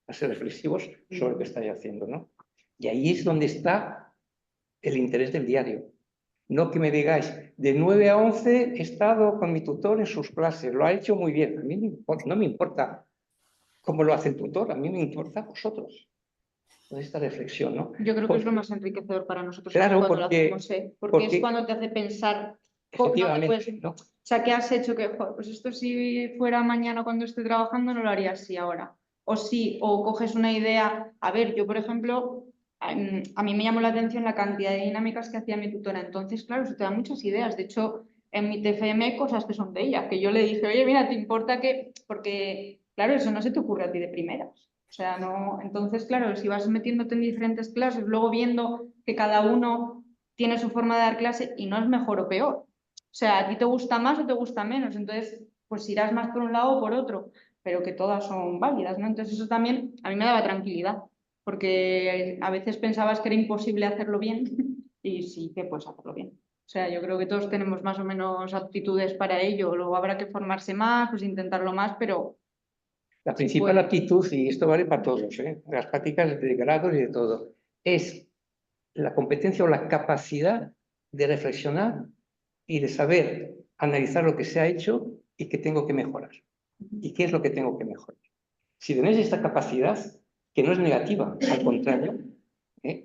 B: a ser reflexivos sobre lo que estáis haciendo, ¿no? Y ahí es donde está el interés del diario. No que me digáis, de 9 a 11 he estado con mi tutor en sus clases, lo ha hecho muy bien. A mí no me importa cómo lo hace el tutor, a mí me importa vosotros. Entonces, esta reflexión, ¿no?
C: Yo creo que es lo más enriquecedor para nosotros
B: Claro,
C: cuando lo
B: porque,
C: hacemos, porque es
B: porque
C: cuando te hace pensar,
B: efectivamente, ¿no?
C: o sea, ¿qué has hecho? Que, joder, pues esto si fuera mañana cuando esté trabajando no lo haría así ahora. O sí, o coges una idea. A ver, yo por ejemplo, a mí me llamó la atención la cantidad de dinámicas que hacía mi tutora. Entonces, claro, eso te da muchas ideas. De hecho, en mi TFM hay cosas que son de ella, que yo le dije, oye, mira, ¿te importa que...? Porque, claro, eso no se te ocurre a ti de primeras. O sea, no. Entonces, claro, si vas metiéndote en diferentes clases, luego viendo que cada uno tiene su forma de dar clase y no es mejor o peor. O sea, a ti te gusta más o te gusta menos. Entonces, pues irás más por un lado o por otro, pero que todas son válidas, ¿no? Entonces, eso también a mí me daba tranquilidad, porque a veces pensabas que era imposible hacerlo bien y sí que puedes hacerlo bien. O sea, yo creo que todos tenemos más o menos aptitudes para ello. Luego habrá que formarse más, pues intentarlo más, pero
B: La
C: sí
B: principal
C: puede.
B: aptitud, y esto vale para todos, las prácticas de grados y de todo, es la competencia o la capacidad de reflexionar y de saber analizar lo que se ha hecho y qué tengo que mejorar. ¿Y qué es lo que tengo que mejorar? Si tenéis esta capacidad, que no es negativa, al contrario,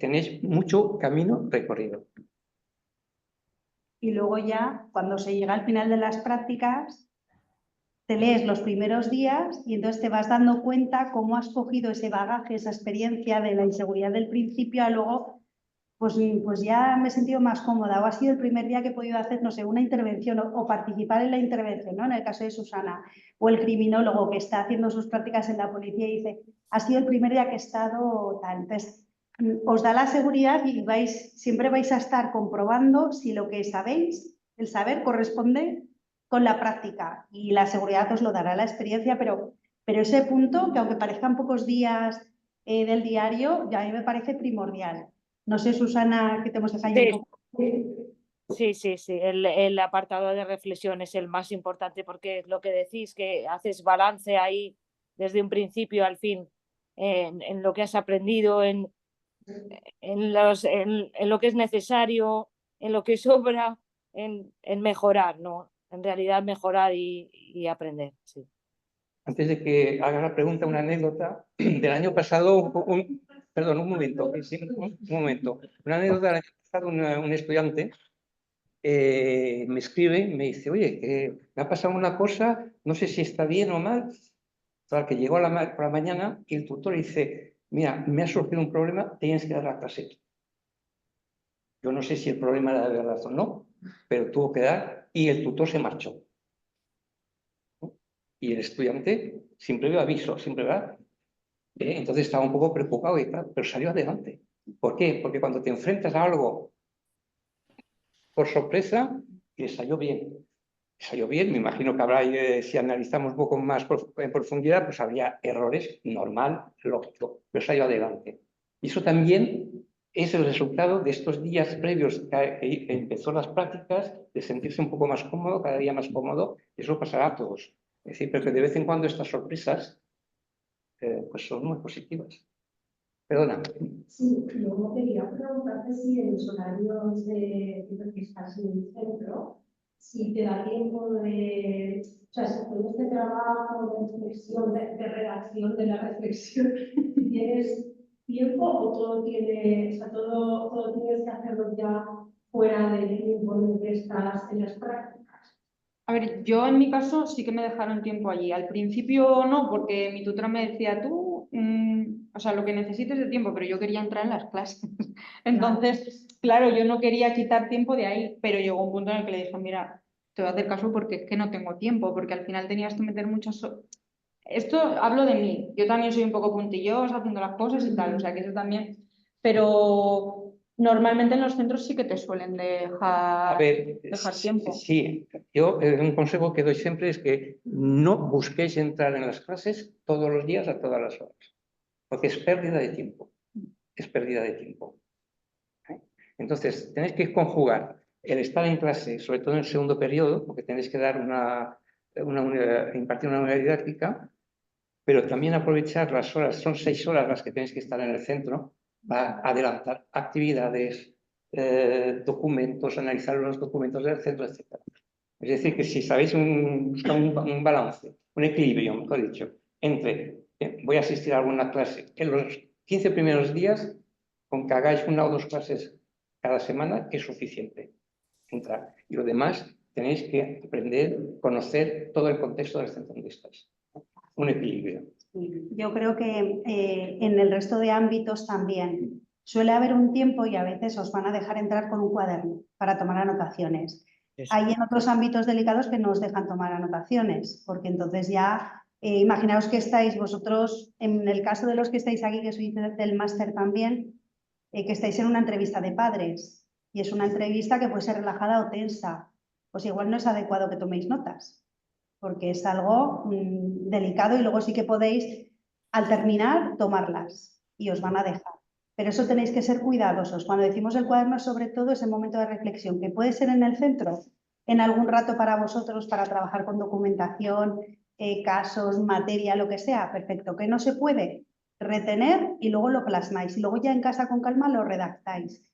B: tenéis mucho camino recorrido.
A: Y luego ya, cuando se llega al final de las prácticas, te lees los primeros días y entonces te vas dando cuenta cómo has cogido ese bagaje, esa experiencia de la inseguridad del principio a luego, pues ya me he sentido más cómoda o ha sido el primer día que he podido hacer, no sé, una intervención o participar en la intervención, ¿no? En el caso de Susana, o el criminólogo que está haciendo sus prácticas en la policía y dice, ha sido el primer día que he estado tal. Entonces, os da la seguridad y siempre vais a estar comprobando si lo que sabéis, el saber, corresponde con la práctica y la seguridad os lo dará la experiencia, pero ese punto, que aunque parezcan pocos días del diario, ya a mí me parece primordial. No sé, Susana, que te hemos dejado un poco.
D: Sí, sí, sí. El apartado de reflexión es el más importante porque es lo que decís, que haces balance ahí desde un principio al fin en lo que has aprendido, en lo que es necesario, en lo que sobra, en mejorar, ¿no? En realidad mejorar y aprender, sí.
B: Antes de que haga la pregunta, una anécdota del año pasado, perdón, un momento, un momento. Una anécdota del año pasado, un estudiante me escribe, me dice, oye, me ha pasado una cosa, no sé si está bien o mal. Total, que llegó por la mañana y el tutor dice, mira, me ha surgido un problema, tienes que dar la clase. Yo no sé si el problema era de verdad o no, pero tuvo que dar y el tutor se marchó. Y el estudiante, sin previo aviso, sin previo, entonces estaba un poco preocupado y tal, pero salió adelante. ¿Por qué? Porque cuando te enfrentas a algo por sorpresa, le salió bien. Salió bien, me imagino que habrá, si analizamos un poco más en profundidad, pues habría errores, normal, lógico, pero salió adelante. Y eso también es el resultado de estos días previos que empezó las prácticas, de sentirse un poco más cómodo, cada día más cómodo, y eso pasará a todos. Es decir, pero que de vez en cuando estas sorpresas pues son muy positivas. Perdona.
E: Sí, luego quería preguntarte si en los horarios de que estás en el centro, si te da tiempo de, o sea, si todo este trabajo de reflexión, de redacción de la reflexión, ¿tienes tiempo o todo tiene, o sea, todo tienes que hacerlo ya fuera del tiempo en el que estás en las prácticas?
C: A ver, yo en mi caso sí que me dejaron tiempo allí. Al principio no, porque mi tutora me decía, tú, o sea, lo que necesites de tiempo, pero yo quería entrar en las clases. Entonces, claro, yo no quería quitar tiempo de ahí, pero llegó un punto en el que le dije, mira, te voy a hacer caso porque es que no tengo tiempo, porque al final tenías que meter muchas... Esto hablo de mí, yo también soy un poco puntillosa haciendo las cosas y tal, o sea que eso también, pero normalmente en los centros sí que te suelen
B: A ver,
C: dejar tiempo.
B: sí, yo un consejo que doy siempre es que no busquéis entrar en las clases todos los días a todas las horas, porque es pérdida de tiempo, es pérdida de tiempo. Entonces, tenéis que conjugar el estar en clase, sobre todo en el segundo periodo, porque tenéis que dar impartir una unidad didáctica, pero también aprovechar las horas, son 6 horas las que tenéis que estar en el centro, para adelantar actividades, documentos, analizar los documentos del centro, etc. Es decir, que si sabéis buscar un balance, un equilibrio, mejor dicho, entre voy a asistir a alguna clase en los 15 primeros días, con que hagáis 1 o 2 clases cada semana, es suficiente. Entrar. Y lo demás, tenéis que aprender, conocer todo el contexto del centro donde estáis. Un equilibrio.
A: Yo creo que en el resto de ámbitos también suele haber un tiempo y a veces os van a dejar entrar con un cuaderno para tomar anotaciones. Hay en otros ámbitos delicados que no os dejan tomar anotaciones, porque entonces ya, imaginaos que estáis vosotros, en el caso de los que estáis aquí, que sois del máster también, que estáis en una entrevista de padres y es una entrevista que puede ser relajada o tensa, pues igual no es adecuado que toméis notas porque es algo delicado y luego sí que podéis, al terminar, tomarlas y os van a dejar. Pero eso tenéis que ser cuidadosos. Cuando decimos el cuaderno, sobre todo, es el momento de reflexión, que puede ser en el centro, en algún rato para vosotros, para trabajar con documentación, casos, materia, lo que sea, perfecto. Que no se puede retener y luego lo plasmáis. Y luego ya en casa con calma lo redactáis.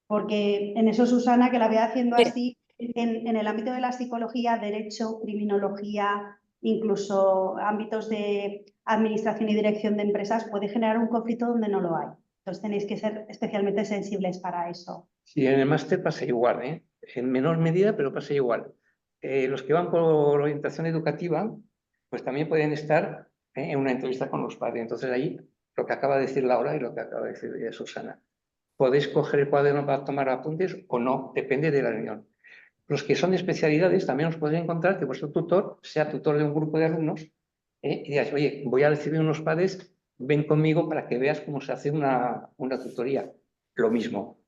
A: Porque en eso, Susana, que la voy haciendo así, en el ámbito de la psicología, derecho, criminología, incluso ámbitos de administración y dirección de empresas, puede generar un conflicto donde no lo hay. Entonces tenéis que ser especialmente sensibles para eso.
B: Sí, en el máster pasa igual, ¿eh? En menor medida, pero pasa igual. Los que van por orientación educativa, pues también pueden estar en una entrevista con los padres. Entonces ahí, lo que acaba de decir Laura y lo que acaba de decir Susana. Podéis coger el cuaderno para tomar apuntes o no, depende de la reunión. Los que son de especialidades también os podéis encontrar que vuestro tutor sea tutor de un grupo de alumnos y digáis, oye, voy a recibir unos padres, ven conmigo para que veas cómo se hace una tutoría. Lo mismo.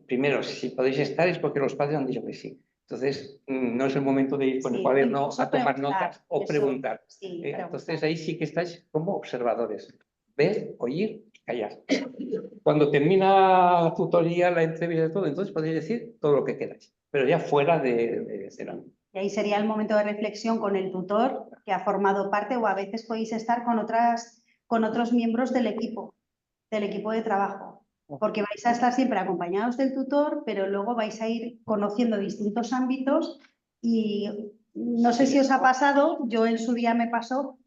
B: Primero, si podéis estar es porque los padres han dicho que sí. Entonces, no es el momento de ir con el cuaderno a tomar notas o preguntar.
A: Sí,
B: entonces, ahí sí que estáis como observadores. Ver, oír y callar. Cuando termina la tutoría, la entrevista y todo, entonces podéis decir todo lo que queráis, pero ya fuera de escena.
A: Y ahí sería el momento de reflexión con el tutor que ha formado parte o a veces podéis estar con otros miembros del equipo de trabajo, porque vais a estar siempre acompañados del tutor, pero luego vais a ir conociendo distintos ámbitos y no sé si os ha pasado, yo en su día me pasó,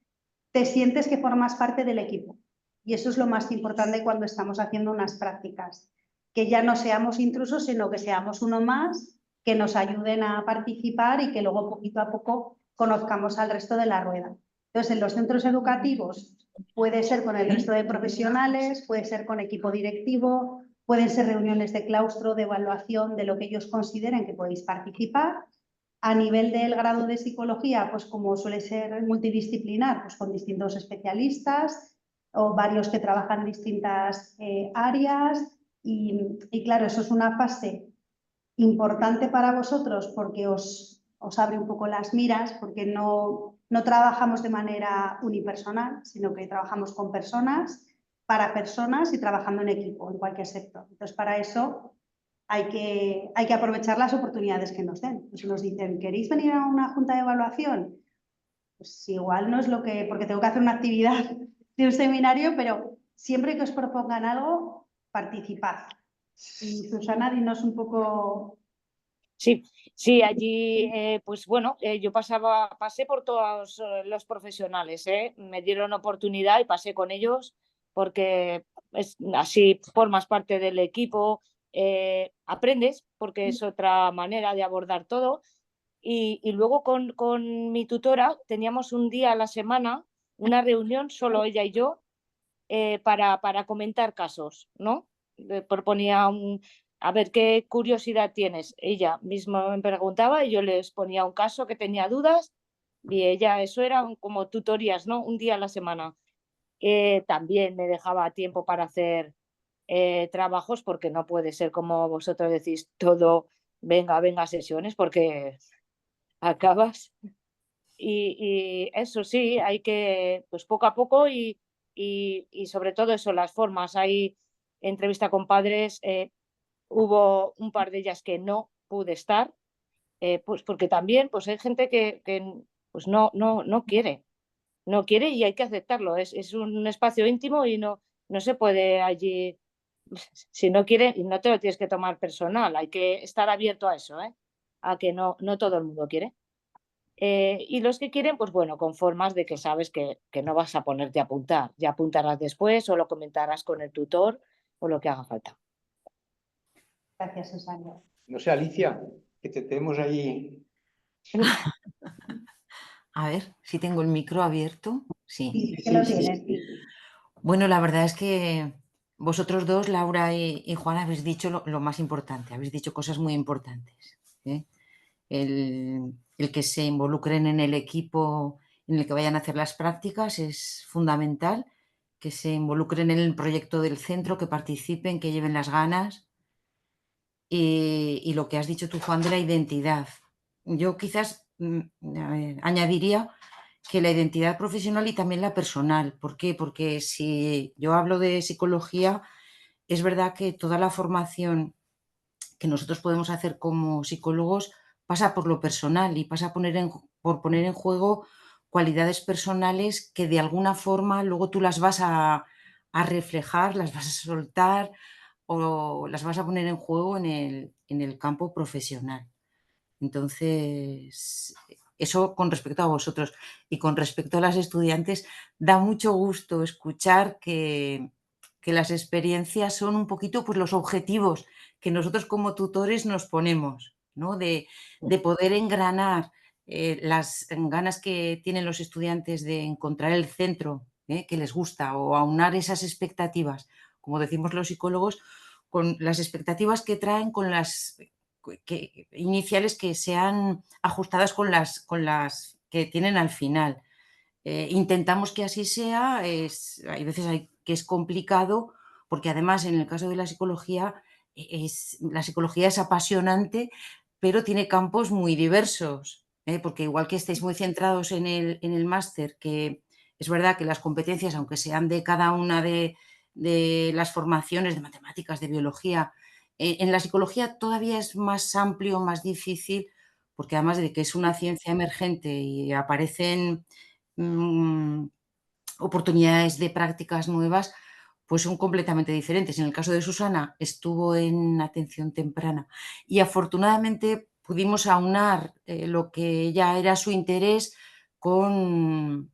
A: te sientes que formas parte del equipo y eso es lo más importante cuando estamos haciendo unas prácticas, que ya no seamos intrusos, sino que seamos uno más, que nos ayuden a participar y que luego poquito a poco conozcamos al resto de la rueda. Entonces, en los centros educativos puede ser con el resto de profesionales, puede ser con equipo directivo, pueden ser reuniones de claustro, de evaluación, de lo que ellos consideren que podéis participar. A nivel del grado de psicología, pues como suele ser multidisciplinar, pues con distintos especialistas o varios que trabajan en distintas áreas. Y claro, eso es una fase importante para vosotros porque os abre un poco las miras, porque no trabajamos de manera unipersonal, sino que trabajamos con personas, para personas y trabajando en equipo, en cualquier sector. Entonces, para eso hay que aprovechar las oportunidades que nos den. Pues nos dicen, ¿queréis venir a una junta de evaluación? Pues igual no es lo que, porque tengo que hacer una actividad de un seminario, pero siempre que os propongan algo, participad. Y Susana, dinos un poco.
D: Sí, sí, allí, pues bueno, yo pasé por todos los profesionales, me dieron oportunidad y pasé con ellos porque así formas parte del equipo, aprendes porque es otra manera de abordar todo. Y luego con mi tutora teníamos un día a la semana una reunión, solo ella y yo, para comentar casos, ¿no? Le proponía a ver qué curiosidad tienes. Ella misma me preguntaba y yo les ponía un caso que tenía dudas y ella, eso eran como tutorías, ¿no? Un día a la semana. También me dejaba tiempo para hacer trabajos porque no puede ser como vosotros decís todo, venga, venga, sesiones, porque acabas. Y eso sí, hay que, pues poco a poco y sobre todo eso, las formas. Hay entrevista con padres, hubo un par de ellas que no pude estar, pues porque también pues hay gente que pues no quiere, no quiere y hay que aceptarlo. Es un espacio íntimo y no se puede allí, si no quiere, y no te lo tienes que tomar personal, hay que estar abierto a eso, ¿eh? A que no todo el mundo quiere. Y los que quieren, pues bueno, con formas de que sabes que no vas a ponerte a apuntar, ya apuntarás después o lo comentarás con el tutor o lo que haga falta.
A: Gracias, Susana.
B: No sé, Alicia, que te tenemos ahí.
F: A ver si tengo el micro abierto. Sí.
A: Sí, que lo tienes.
F: Bueno, la verdad es que vosotros dos, Laura y Juan, habéis dicho lo más importante, habéis dicho cosas muy importantes, ¿eh? El que se involucren en el equipo en el que vayan a hacer las prácticas es fundamental, que se involucren en el proyecto del centro, que participen, que lleven las ganas. Y lo que has dicho tú, Juan, de la identidad. Yo quizás añadiría que la identidad profesional y también la personal. ¿Por qué? Porque si yo hablo de psicología, es verdad que toda la formación que nosotros podemos hacer como psicólogos pasa por lo personal y pasa por poner en juego cualidades personales que de alguna forma luego tú las vas a reflejar, las vas a soltar o las vas a poner en juego en el campo profesional. Entonces, eso con respecto a vosotros. Y con respecto a las estudiantes, da mucho gusto escuchar que las experiencias son un poquito pues, los objetivos que nosotros como tutores nos ponemos, ¿no? De poder engranar las ganas que tienen los estudiantes de encontrar el centro que les gusta o aunar esas expectativas, como decimos los psicólogos, con las expectativas que traen con las iniciales que sean ajustadas con las que tienen al final. Intentamos que así sea, hay veces que es complicado, porque además en el caso de la psicología es apasionante, pero tiene campos muy diversos, porque igual que estáis muy centrados en el máster, que es verdad que las competencias, aunque sean de cada una de las formaciones de matemáticas, de biología, en la psicología todavía es más amplio, más difícil, porque además de que es una ciencia emergente y aparecen oportunidades de prácticas nuevas, pues son completamente diferentes. En el caso de Susana estuvo en atención temprana y afortunadamente pudimos aunar lo que ya era su interés con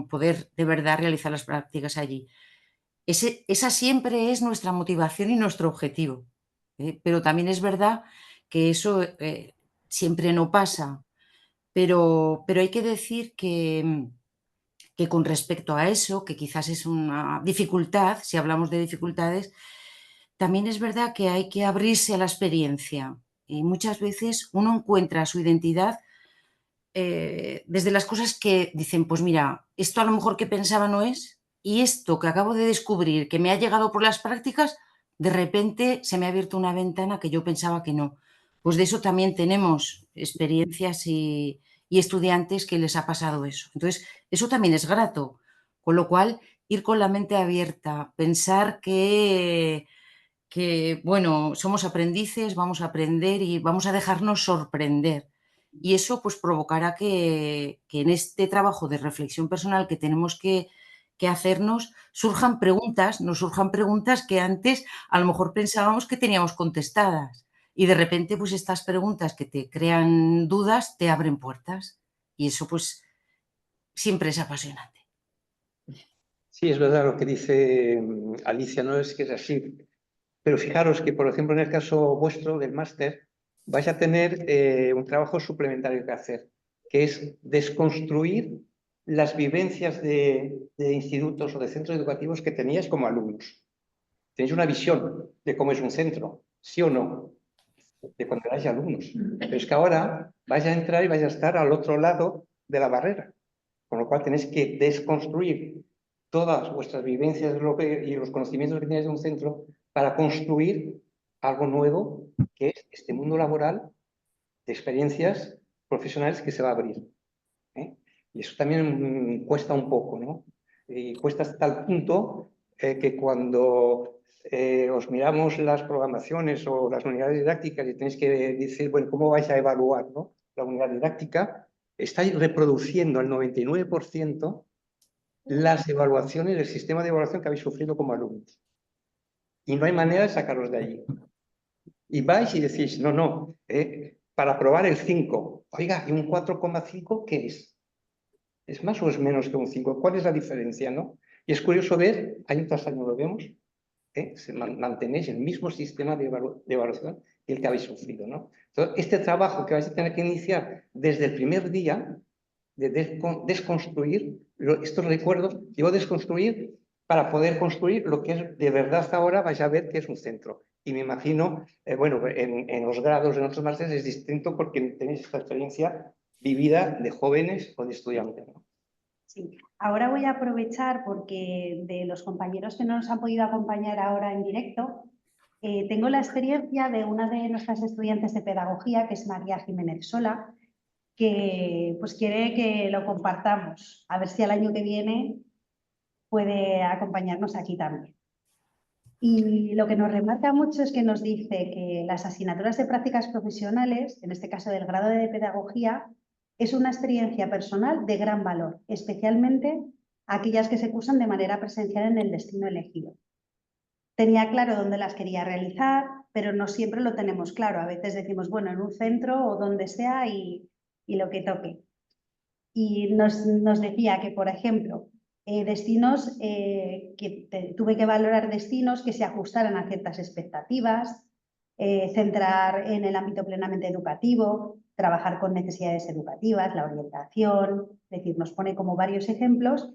F: poder de verdad realizar las prácticas allí. Esa siempre es nuestra motivación y nuestro objetivo, pero también es verdad que eso siempre no pasa, pero hay que decir que que con respecto a eso, que quizás es una dificultad, si hablamos de dificultades, también es verdad que hay que abrirse a la experiencia. Y muchas veces uno encuentra su identidad desde las cosas que dicen, pues mira, esto a lo mejor que pensaba no es, y esto que acabo de descubrir, que me ha llegado por las prácticas, de repente se me ha abierto una ventana que yo pensaba que no. Pues de eso también tenemos experiencias y estudiantes que les ha pasado eso. Entonces, eso también es grato. Con lo cual, ir con la mente abierta, pensar que, bueno, somos aprendices, vamos a aprender y vamos a dejarnos sorprender. Y eso pues provocará que en este trabajo de reflexión personal que tenemos que hacernos nos surjan preguntas que antes a lo mejor pensábamos que teníamos contestadas. Y de repente pues estas preguntas que te crean dudas te abren puertas. Y eso pues siempre es apasionante.
B: Sí, es verdad lo que dice Alicia, no es que es así. Pero fijaros que, por ejemplo, en el caso vuestro del máster, vais a tener un trabajo suplementario que hacer, que es desconstruir las vivencias de institutos o de centros educativos que teníais como alumnos. Tenéis una visión de cómo es un centro, sí o no, de cuando erais alumnos. Pero es que ahora vais a entrar y vais a estar al otro lado de la barrera, con lo cual tenéis que desconstruir todas vuestras vivencias y los conocimientos que tenéis de un centro para construir algo nuevo, que es este mundo laboral de experiencias profesionales que se va a abrir. Y eso también cuesta un poco, ¿no? Y cuesta hasta el punto que cuando os miramos las programaciones o las unidades didácticas y tenéis que decir, bueno, ¿cómo vais a evaluar, ¿no? La unidad didáctica? Estáis reproduciendo al 99% las evaluaciones, el sistema de evaluación que habéis sufrido como alumnos. Y no hay manera de sacaros de allí. Y vais y decís, no, para probar el 5, oiga, ¿y un 4,5 qué es? ¿Es más o es menos que un 5? ¿Cuál es la diferencia, no? Y es curioso ver, año tras año lo vemos, mantenéis el mismo sistema de evaluación que el que habéis sufrido, ¿no? Entonces, este trabajo que vais a tener que iniciar desde el primer día, de desconstruir estos recuerdos, digo desconstruir para poder construir lo que es de verdad ahora vais a ver que es un centro. Y me imagino, bueno, en los grados, en otros másteres es distinto porque tenéis esta experiencia vivida de jóvenes o de estudiantes, ¿no?
A: Sí, ahora voy a aprovechar porque de los compañeros que no nos han podido acompañar ahora en directo, tengo la experiencia de una de nuestras estudiantes de pedagogía, que es María Jiménez Sola, que pues quiere que lo compartamos, a ver si al año que viene puede acompañarnos aquí también. Y lo que nos remarca mucho es que nos dice que las asignaturas de prácticas profesionales, en este caso del grado de pedagogía, es una experiencia personal de gran valor, especialmente aquellas que se cursan de manera presencial en el destino elegido. Tenía claro dónde las quería realizar, pero no siempre lo tenemos claro. A veces decimos, bueno, en un centro o donde sea y lo que toque. Y nos decía que, por ejemplo, destinos tuve que valorar destinos que se ajustaran a ciertas expectativas, centrar en el ámbito plenamente educativo, trabajar con necesidades educativas, la orientación, es decir, nos pone como varios ejemplos.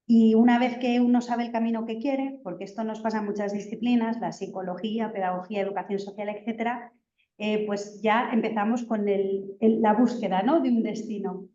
A: Y una vez que uno sabe el camino que quiere, porque esto nos pasa en muchas disciplinas, la psicología, pedagogía, educación social, etcétera, pues ya empezamos con la búsqueda, ¿no?, de un destino.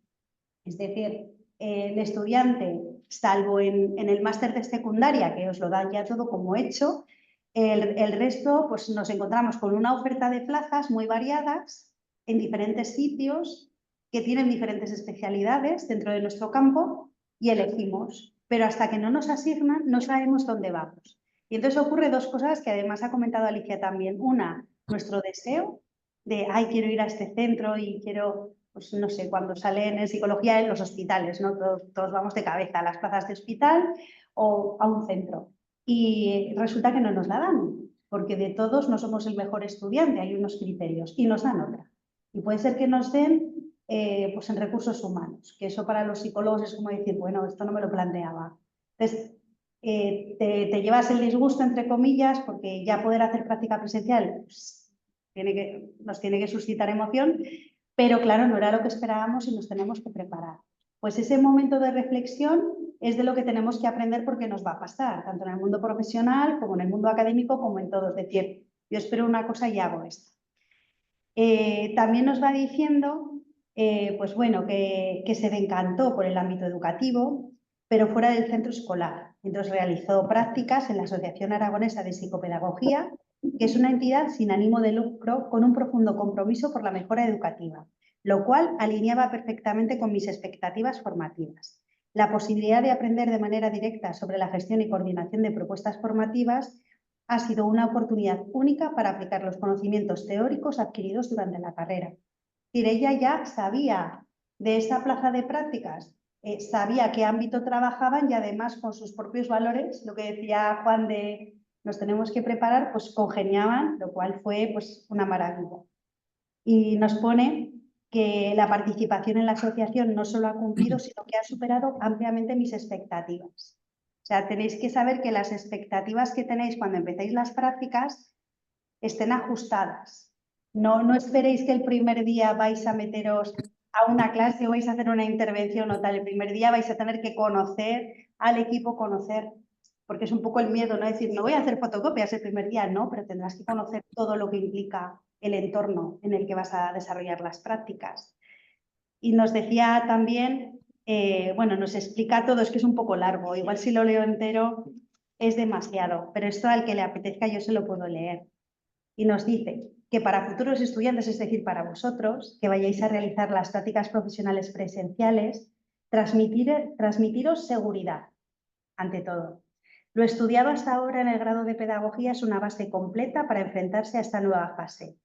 A: Es decir, el estudiante, salvo en el máster de secundaria, que os lo dan ya todo como hecho, el resto pues nos encontramos con una oferta de plazas muy variadas en diferentes sitios que tienen diferentes especialidades dentro de nuestro campo y elegimos. Pero hasta que no nos asignan no sabemos dónde vamos. Y entonces ocurre dos cosas que además ha comentado Alicia también. Una, nuestro deseo de, ay, quiero ir a este centro y quiero, pues no sé, cuando salen en psicología en los hospitales, ¿no? Todos vamos de cabeza a las plazas de hospital o a un centro. Y resulta que no nos la dan, porque de todos no somos el mejor estudiante, hay unos criterios y nos dan otra. Y puede ser que nos den pues en recursos humanos, que eso para los psicólogos es como decir, bueno, esto no me lo planteaba. Entonces, te llevas el disgusto, entre comillas, porque ya poder hacer práctica presencial pues, nos tiene que suscitar emoción, pero claro, no era lo que esperábamos y nos tenemos que preparar. Pues ese momento de reflexión es de lo que tenemos que aprender porque nos va a pasar, tanto en el mundo profesional como en el mundo académico, como en todo. Es decir, yo espero una cosa y hago esta. También nos va diciendo pues bueno, que se decantó por el ámbito educativo, pero fuera del centro escolar. Entonces realizó prácticas en la Asociación Aragonesa de Psicopedagogía, que es una entidad sin ánimo de lucro con un profundo compromiso por la mejora educativa, lo cual alineaba perfectamente con mis expectativas formativas. La posibilidad de aprender de manera directa sobre la gestión y coordinación de propuestas formativas ha sido una oportunidad única para aplicar los conocimientos teóricos adquiridos durante la carrera. Ella ya sabía de esa plaza de prácticas, sabía qué ámbito trabajaban y además con sus propios valores, lo que decía Juan de nos tenemos que preparar, pues congeniaban, lo cual fue pues una maravilla. Y nos pone que la participación en la asociación no solo ha cumplido, sino que ha superado ampliamente mis expectativas. O sea, tenéis que saber que las expectativas que tenéis cuando empecéis las prácticas estén ajustadas. No esperéis que el primer día vais a meteros a una clase o vais a hacer una intervención o tal. El primer día vais a tener que conocer al equipo, porque es un poco el miedo, ¿no? Decir, no voy a hacer fotocopias el primer día, no, pero tendrás que conocer todo lo que implica el entorno en el que vas a desarrollar las prácticas. Y nos decía también, bueno, nos explica todo, es que es un poco largo, igual si lo leo entero es demasiado, pero esto al que le apetezca yo se lo puedo leer. Y nos dice que para futuros estudiantes, es decir, para vosotros, que vayáis a realizar las prácticas profesionales presenciales, transmitiros seguridad, ante todo. Lo estudiado hasta ahora en el grado de pedagogía es una base completa para enfrentarse a esta nueva fase.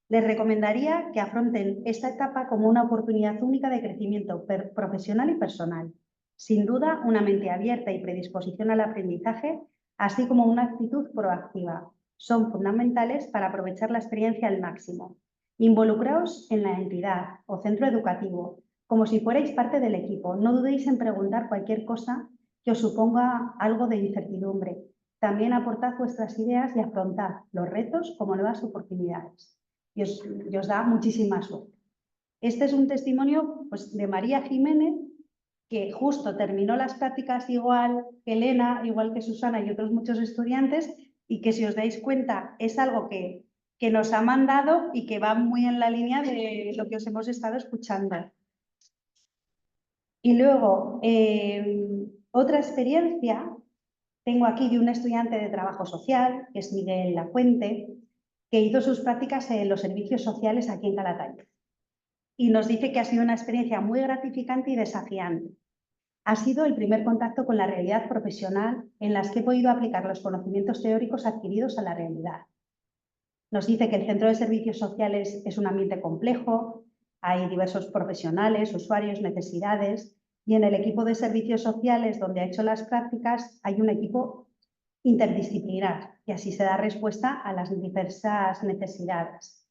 A: Les recomendaría que afronten esta etapa como una oportunidad única de crecimiento profesional y personal. Sin duda, una mente abierta y predisposición al aprendizaje, así como una actitud proactiva, son fundamentales para aprovechar la experiencia al máximo. Involucraos en la entidad o centro educativo, como si fuerais parte del equipo. No dudéis en preguntar cualquier cosa que os suponga algo de incertidumbre. También aportad vuestras ideas y afrontad los retos como nuevas oportunidades. Y os da muchísima suerte. Este es un testimonio pues, de María Jiménez, que justo terminó las prácticas igual que Elena, igual que Susana y otros muchos estudiantes, y que si os dais cuenta es algo que nos ha mandado y que va muy en la línea de lo que os hemos estado escuchando. Y luego, otra experiencia, tengo aquí de un estudiante de trabajo social, que es Miguel Lafuente, que hizo sus prácticas en los servicios sociales aquí en Calatayud. Y nos dice que ha sido una experiencia muy gratificante y desafiante. Ha sido el primer contacto con la realidad profesional en las que he podido aplicar los conocimientos teóricos adquiridos a la realidad. Nos dice que el Centro de Servicios Sociales es un ambiente complejo, hay diversos profesionales, usuarios, necesidades, y en el equipo de servicios sociales donde ha hecho las prácticas hay un equipo interdisciplinar y así se da respuesta a las diversas necesidades.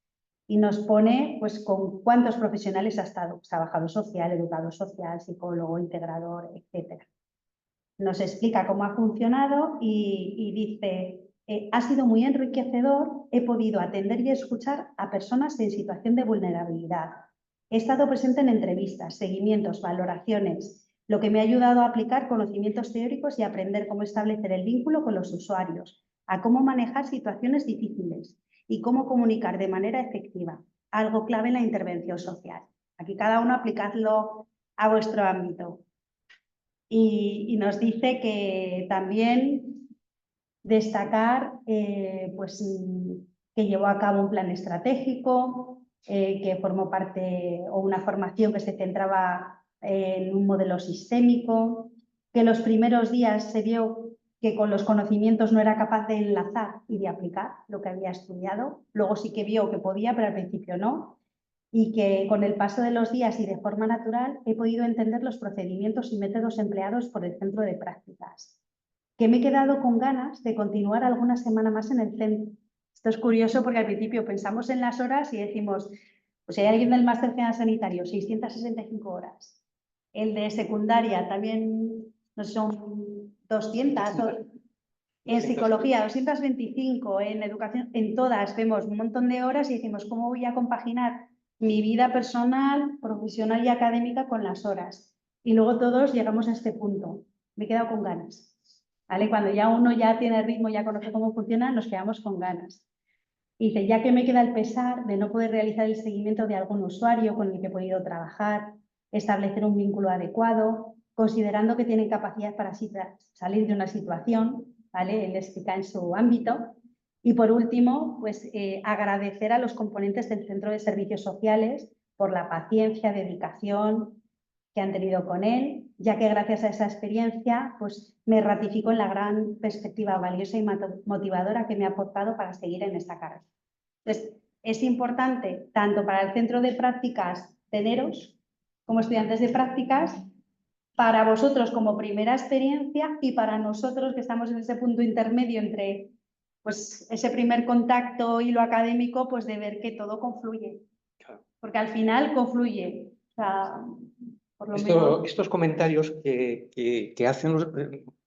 A: Y nos pone pues con cuántos profesionales ha estado, trabajador social, educador social, psicólogo, integrador, etc. Nos explica cómo ha funcionado y dice, ha sido muy enriquecedor, he podido atender y escuchar a personas en situación de vulnerabilidad. He estado presente en entrevistas, seguimientos, valoraciones, lo que me ha ayudado a aplicar conocimientos teóricos y aprender cómo establecer el vínculo con los usuarios, a cómo manejar situaciones difíciles y cómo comunicar de manera efectiva, algo clave en la intervención social. Aquí cada uno aplicadlo a vuestro ámbito. Y nos dice que también destacar pues, que llevó a cabo un plan estratégico, que formó parte o una formación que se centraba en un modelo sistémico, que los primeros días se vio que con los conocimientos no era capaz de enlazar y de aplicar lo que había estudiado. Luego sí que vio que podía, pero al principio no. Y que con el paso de los días y de forma natural he podido entender los procedimientos y métodos empleados por el centro de prácticas. Que me he quedado con ganas de continuar alguna semana más en el centro. Esto es curioso porque al principio pensamos en las horas y decimos, pues si hay alguien del máster general sanitario, 665 horas. El de secundaria también, no sé, son 200. En psicología, 225. En educación, en todas vemos un montón de horas y decimos, ¿cómo voy a compaginar mi vida personal, profesional y académica con las horas? Y luego todos llegamos a este punto. me he quedado con ganas. ¿Vale? Cuando ya uno ya tiene ritmo, ya conoce cómo funciona, nos quedamos con ganas. Y dice, ya que me queda el pesar de no poder realizar el seguimiento de algún usuario con el que he podido trabajar, establecer un vínculo adecuado, considerando que tienen capacidad para salir de una situación, ¿vale? Él explica en su ámbito. Y por último, pues agradecer a los componentes del Centro de Servicios Sociales por la paciencia, dedicación que han tenido con él, ya que gracias a esa experiencia pues, me ratifico en la gran perspectiva valiosa y motivadora que me ha aportado para seguir en esta carrera. Entonces, es importante tanto para el centro de prácticas teneros como estudiantes de prácticas, para vosotros como primera experiencia y para nosotros que estamos en ese punto intermedio entre pues, ese primer contacto y lo académico, pues de ver que todo confluye. Porque al final confluye. O sea, por lo menos...
B: Estos comentarios que hacen los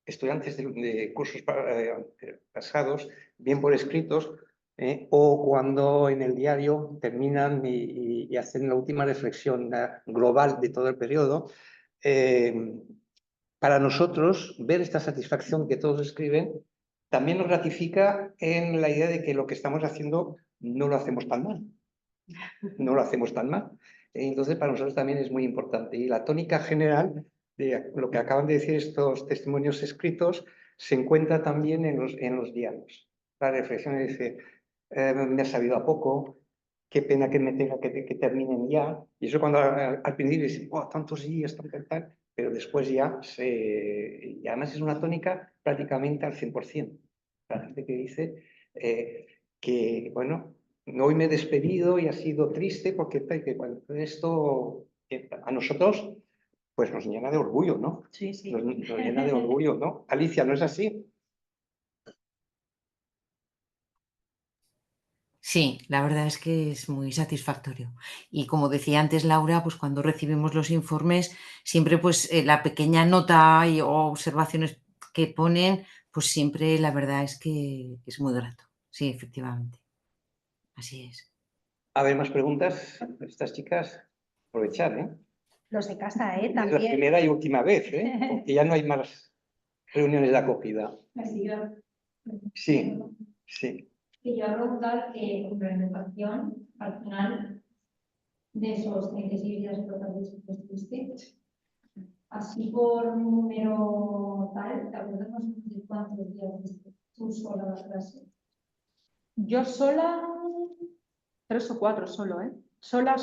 B: estudiantes de cursos pasados, bien por escritos, o cuando en el diario terminan y hacen la última reflexión global de todo el periodo, para nosotros ver esta satisfacción que todos escriben también nos ratifica en la idea de que lo que estamos haciendo no lo hacemos tan mal. No lo hacemos tan mal. Entonces, para nosotros también es muy importante. Y la tónica general de lo que acaban de decir estos testimonios escritos se encuentra también en los diarios. La reflexión dice, me ha sabido a poco, qué pena que me tenga que terminen ya. Y eso cuando al principio dicen, oh, tantos días, tal, pero después ya y además es una tónica prácticamente al 100%. La gente que dice que, bueno, hoy me he despedido y ha sido triste porque esto a nosotros pues nos llena de orgullo, ¿no?
A: Sí, sí.
B: Nos llena de orgullo, ¿no? Alicia, ¿no es así?
F: Sí, la verdad es que es muy satisfactorio. Y como decía antes Laura, pues cuando recibimos los informes, siempre pues la pequeña nota o observaciones que ponen, pues siempre la verdad es que es muy grato. Sí, efectivamente. Así es.
B: A ver, más preguntas. Estas chicas, aprovechar, ¿eh?
A: Los de casa,
B: Es la
A: también.
B: primera y última vez, ¿eh? Porque ya no hay más reuniones de acogida. Sí, sí.
E: Y yo a preguntar que con la educación, al final de esos 36 días totales que estuviste, así por un número tal, ¿te acuerdas más o menos de cuántos días diste tú sola la clase?
C: Yo sola, 3 o 4 solo, ¿eh? Sola,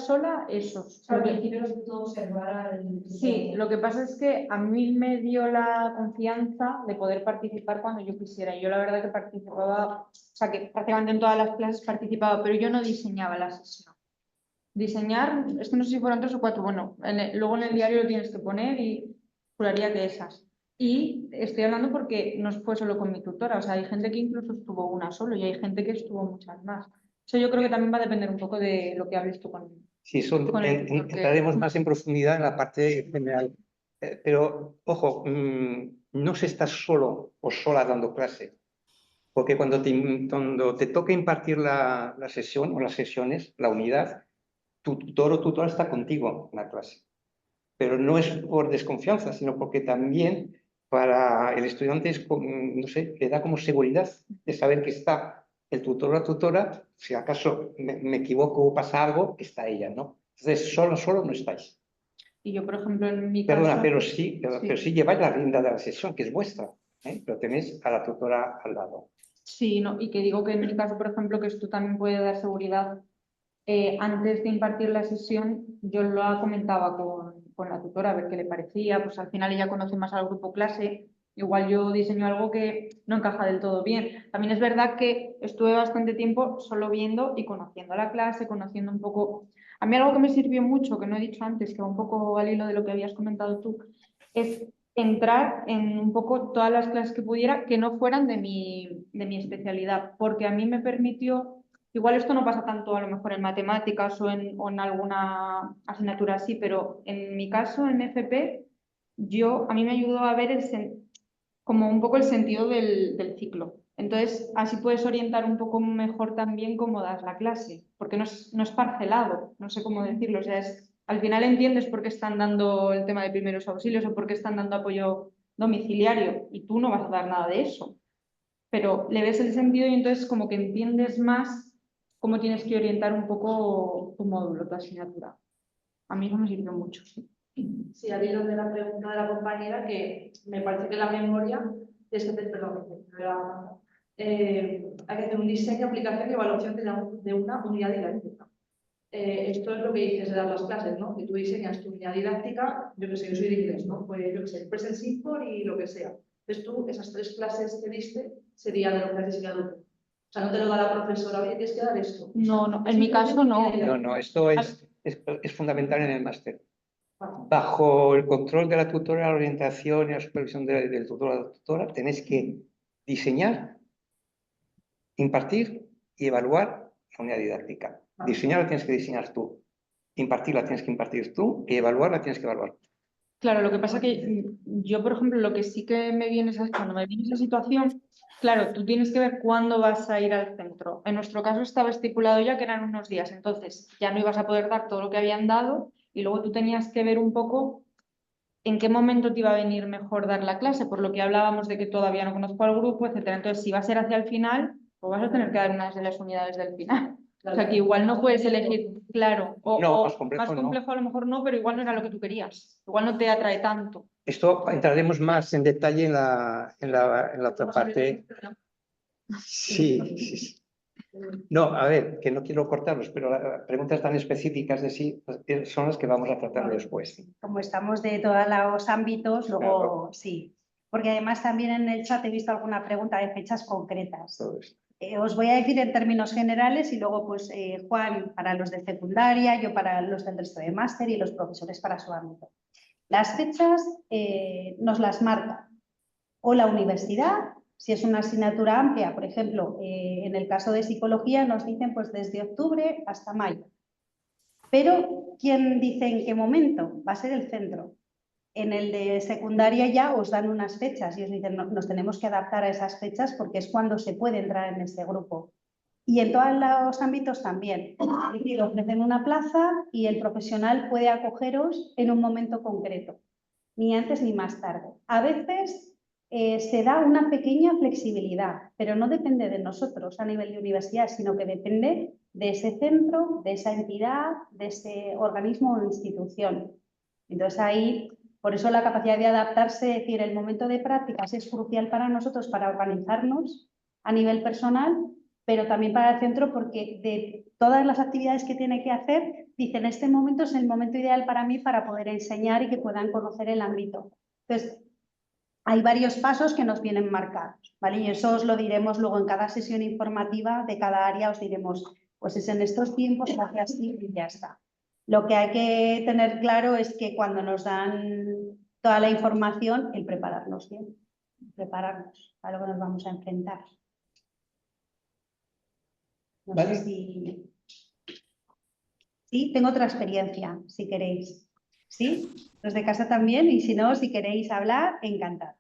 C: esos.
E: O sea, al principio los pudo observar al...
C: Sí, lo que pasa es que a mí me dio la confianza de poder participar cuando yo quisiera. Yo la verdad que participaba, o sea, que prácticamente en todas las clases participaba, pero yo no diseñaba la sesión. Diseñar, es que no sé si fueron 3 o 4, bueno, luego en el diario lo tienes que poner y juraría que esas. Y estoy hablando porque no fue solo con mi tutora, o sea, hay gente que incluso estuvo una solo y hay gente que estuvo muchas más. Eso yo creo que también va a depender un poco de lo que hables tú conmigo.
B: Sí, entraremos más en profundidad en la parte general. Pero, ojo, no se está solo o sola dando clase. Porque cuando te toca impartir la sesión o las sesiones, la unidad, tu tutor o tutora está contigo en la clase. Pero no es por desconfianza, sino porque también para el estudiante es, no sé, le da como seguridad de saber que está el tutor o la tutora, si acaso me equivoco o pasa algo, está ella, ¿no? Entonces, solo no estáis.
C: Y yo, por ejemplo, en mi
B: Perdona,
C: caso...
B: pero sí lleváis la rienda de la sesión, que es vuestra, ¿eh? Pero tenéis a la tutora al lado.
C: Sí, no, y que digo que en mi caso, por ejemplo, que esto también puede dar seguridad. Antes de impartir la sesión, yo lo comentaba con la tutora a ver qué le parecía, pues al final ella conoce más al grupo clase, igual yo diseño algo que no encaja del todo bien. También es verdad que estuve bastante tiempo solo viendo y conociendo a la clase, conociendo un poco... A mí algo que me sirvió mucho, que no he dicho antes, que va un poco al hilo de lo que habías comentado tú, es entrar en un poco todas las clases que pudiera que no fueran de mi especialidad, porque a mí me permitió... Igual esto no pasa tanto a lo mejor en matemáticas o en alguna asignatura así, pero en mi caso, en FP, a mí me ayudó a ver como un poco el sentido del ciclo. Entonces, así puedes orientar un poco mejor también cómo das la clase, porque no es parcelado, no sé cómo decirlo. O sea, al final entiendes por qué están dando el tema de primeros auxilios o por qué están dando apoyo domiciliario y tú no vas a dar nada de eso. Pero le ves el sentido y entonces como que entiendes más cómo tienes que orientar un poco tu módulo, tu asignatura. A mí eso me sirvió mucho, sí.
E: Sí, al hilo de la pregunta de la compañera, que me parece que la memoria es que hay que hacer un diseño, aplicación y evaluación de una unidad didáctica. Esto es lo que dices de dar las clases, ¿no? Que tú diseñas tu unidad didáctica, yo que sé, yo soy de inglés, ¿no? Pues yo que sé, Present Simple y lo que sea. Entonces tú, esas 3 clases que diste, sería de lo que has diseñado tú. O sea, no te lo da la profesora, oye, tienes que dar esto.
C: No, no, en mi caso no.
B: No, esto es fundamental en el máster. Bajo el control de la tutora, la orientación y la supervisión del tutor o la tutora, tenéis que diseñar, impartir y evaluar la unidad didáctica. Diseñar la tienes que diseñar tú, impartir la tienes que impartir tú y evaluar la tienes que evaluar.
C: Claro, lo que pasa que yo, por ejemplo, lo que sí que me viene cuando me viene esa situación, claro, tú tienes que ver cuándo vas a ir al centro. En nuestro caso estaba estipulado ya que eran unos días, entonces ya no ibas a poder dar todo lo que habían dado y luego tú tenías que ver un poco en qué momento te iba a venir mejor dar la clase, por lo que hablábamos de que todavía no conozco al grupo, etcétera. Entonces, si va a ser hacia el final, pues vas a tener que dar unas de las unidades del final. O sea, que igual no puedes elegir, claro,
B: No,
C: o
B: más complejo
C: a lo mejor no, pero igual no era lo que tú querías. Igual no te atrae tanto.
B: Esto entraremos más en detalle en la otra parte. Sí. No, a ver, que no quiero cortarlos, pero las preguntas tan específicas de sí son las que vamos a tratar después.
A: Como estamos de todos los ámbitos, luego
B: Claro.
A: sí. Porque además también en el chat he visto alguna pregunta de fechas concretas.
B: Todo esto.
A: Os voy a decir en términos generales y luego pues Juan para los de secundaria, yo para los del resto de máster y los profesores para su ámbito. Las fechas nos las marca o la universidad, si es una asignatura amplia, por ejemplo, en el caso de psicología nos dicen pues desde octubre hasta mayo. Pero ¿quién dice en qué momento? Va a ser el centro. En el de secundaria ya os dan unas fechas y os dicen nos tenemos que adaptar a esas fechas porque es cuando se puede entrar en este grupo. Y en todos los ámbitos también. Es decir, ofrecen una plaza y el profesional puede acogeros en un momento concreto, ni antes ni más tarde. A veces se da una pequeña flexibilidad, pero no depende de nosotros a nivel de universidad, sino que depende de ese centro, de esa entidad, de ese organismo o institución. Entonces ahí, por eso la capacidad de adaptarse, es decir, el momento de prácticas es crucial para nosotros para organizarnos a nivel personal, pero también para el centro porque de todas las actividades que tiene que hacer, dicen, este momento es el momento ideal para mí para poder enseñar y que puedan conocer el ámbito. Entonces, hay varios pasos que nos vienen marcados, ¿vale? Y eso os lo diremos luego en cada sesión informativa de cada área, os diremos, pues es en estos tiempos, se hace así y ya está. Lo que hay que tener claro es que cuando nos dan toda la información, el prepararnos bien, prepararnos a lo que nos vamos a enfrentar. No
B: ¿Vale?
A: sé si... Sí, tengo otra experiencia, si queréis. ¿Sí? Los de casa también, y si no, si queréis hablar, encantado.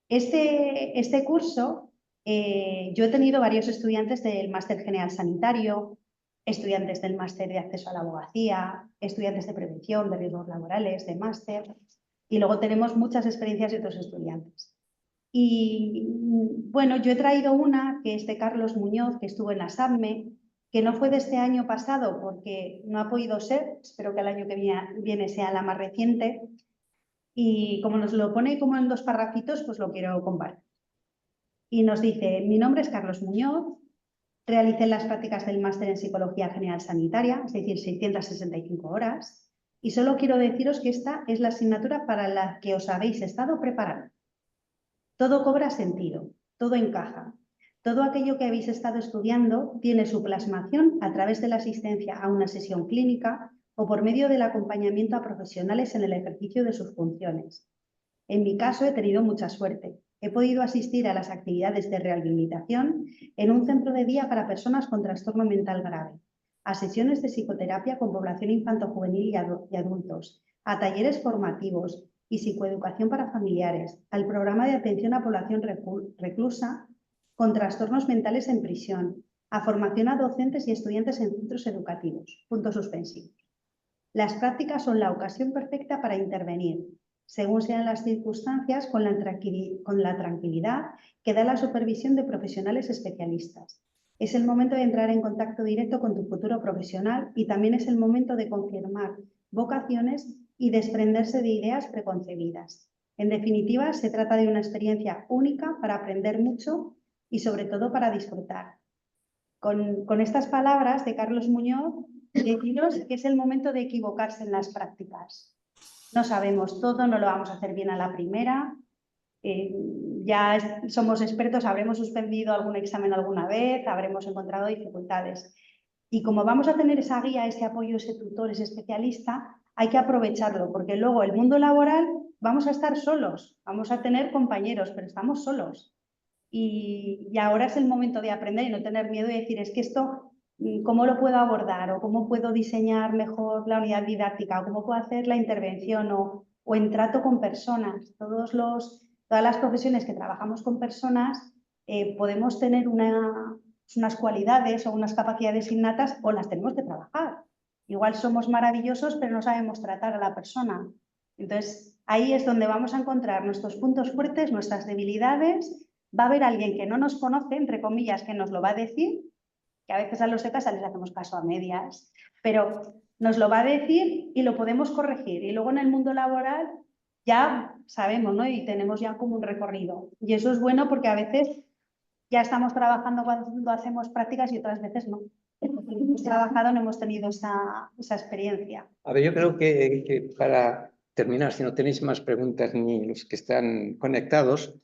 A: Este curso, yo he tenido varios estudiantes del Máster General Sanitario, estudiantes del Máster de Acceso a la Abogacía, estudiantes de Prevención de Riesgos Laborales, de Máster, y luego tenemos muchas experiencias de otros estudiantes. Y bueno, yo he traído una que es de Carlos Muñoz, que estuvo en la SAPME, que no fue de este año pasado porque no ha podido ser, espero que el año que viene sea la más reciente, y como nos lo pone como en 2 parrafitos, pues lo quiero compartir. Y nos dice, mi nombre es Carlos Muñoz, realicé las prácticas del máster en Psicología General Sanitaria, es decir, 665 horas, y solo quiero deciros que esta es la asignatura para la que os habéis estado preparando. Todo cobra sentido, todo encaja. Todo aquello que habéis estado estudiando tiene su plasmación a través de la asistencia a una sesión clínica o por medio del acompañamiento a profesionales en el ejercicio de sus funciones. En mi caso he tenido mucha suerte. He podido asistir a las actividades de rehabilitación en un centro de día para personas con trastorno mental grave, a sesiones de psicoterapia con población infanto-juvenil y adultos, a talleres formativos y psicoeducación para familiares, al programa de atención a población reclusa con trastornos mentales en prisión, a formación a docentes y estudiantes en centros educativos. Puntos suspensivos. Las prácticas son la ocasión perfecta para intervenir, según sean las circunstancias, con la tranquilidad que da la supervisión de profesionales especialistas. Es el momento de entrar en contacto directo con tu futuro profesional y también es el momento de confirmar vocaciones y desprenderse de ideas preconcebidas. En definitiva, se trata de una experiencia única para aprender mucho y sobre todo para disfrutar. Con estas palabras de Carlos Muñoz, deciros que es el momento de equivocarse en las prácticas. No sabemos todo, no lo vamos a hacer bien a la primera. Ya somos expertos, habremos suspendido algún examen alguna vez, habremos encontrado dificultades. Y como vamos a tener esa guía, ese apoyo, ese tutor, ese especialista, hay que aprovecharlo, porque luego el mundo laboral vamos a estar solos, vamos a tener compañeros, pero estamos solos. Y ahora es el momento de aprender y no tener miedo y decir, es que esto, ¿cómo lo puedo abordar? ¿O cómo puedo diseñar mejor la unidad didáctica? ¿O cómo puedo hacer la intervención? ¿O en trato con personas? Todas las profesiones que trabajamos con personas podemos tener unas cualidades o unas capacidades innatas o las tenemos que trabajar. Igual somos maravillosos, pero no sabemos tratar a la persona. Entonces, ahí es donde vamos a encontrar nuestros puntos fuertes, nuestras debilidades. Va a haber alguien que no nos conoce, entre comillas, que nos lo va a decir, que a veces a los de casa les hacemos caso a medias, pero nos lo va a decir y lo podemos corregir. Y luego en el mundo laboral ya sabemos, ¿no? Y tenemos ya como un recorrido. Y eso es bueno porque a veces ya estamos trabajando cuando hacemos prácticas y otras veces no. Hemos trabajado, no hemos tenido esa experiencia.
B: A ver, yo creo que para terminar, si no tenéis más preguntas ni los que están conectados,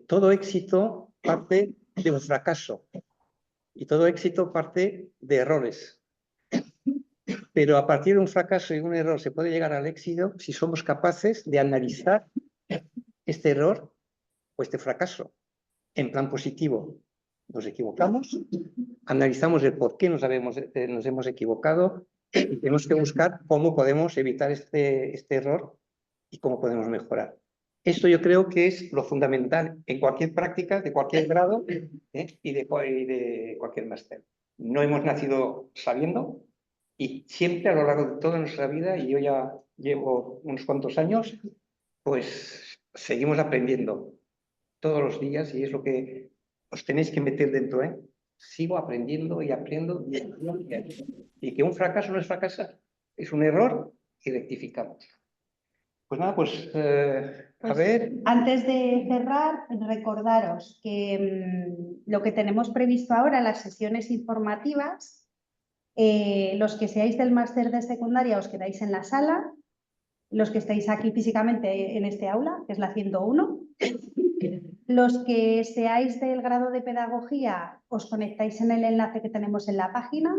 B: todo éxito parte de un fracaso y todo éxito parte de errores. Pero a partir de un fracaso y un error se puede llegar al éxito si somos capaces de analizar este error o este fracaso en plan positivo. Nos equivocamos, analizamos el por qué nos hemos equivocado y tenemos que buscar cómo podemos evitar este error y cómo podemos mejorar. Esto yo creo que es lo fundamental en cualquier práctica, de cualquier grado y de cualquier máster. No hemos nacido sabiendo y siempre a lo largo de toda nuestra vida, y yo ya llevo unos cuantos años, pues seguimos aprendiendo todos los días y es lo que os tenéis que meter dentro, ¿eh? Sigo aprendiendo y aprendo y que un fracaso no es fracasar, es un error y rectificamos. Pues nada, pues a ver.
A: Antes de cerrar, recordaros que lo que tenemos previsto ahora, las sesiones informativas, los que seáis del máster de secundaria os quedáis en la sala, los que estáis aquí físicamente en este aula, que es la 101. Los que seáis del grado de pedagogía os conectáis en el enlace que tenemos en la página,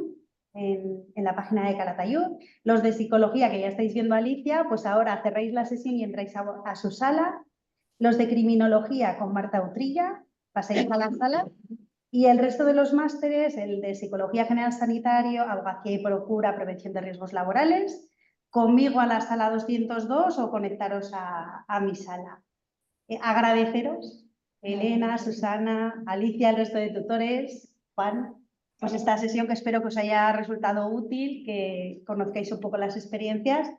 A: en la página de Calatayud. Los de psicología, que ya estáis viendo a Alicia, pues ahora cerréis la sesión y entráis a su sala. Los de criminología con Marta Utrilla, paséis a la sala. Y el resto de los másteres, el de psicología general sanitario, abogacía y procura, prevención de riesgos laborales, conmigo a la sala 202 o conectaros a mi sala. Agradeceros, Elena, Susana, Alicia, el resto de tutores, Juan, pues esta sesión que espero que os haya resultado útil, que conozcáis un poco las experiencias.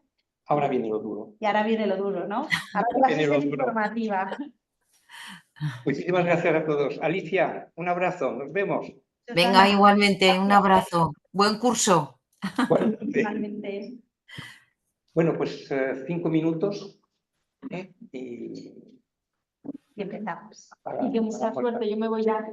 B: Ahora viene lo duro.
A: Y ahora viene lo duro, ¿no? Ahora la sesión informativa.
B: Muchísimas gracias a todos. Alicia, un abrazo, nos vemos.
F: Venga, igualmente, un abrazo. Buen curso.
A: Igualmente.
B: Bueno, pues 5 minutos y
A: Y empezamos.
C: Y que mucha suerte, yo me voy ya.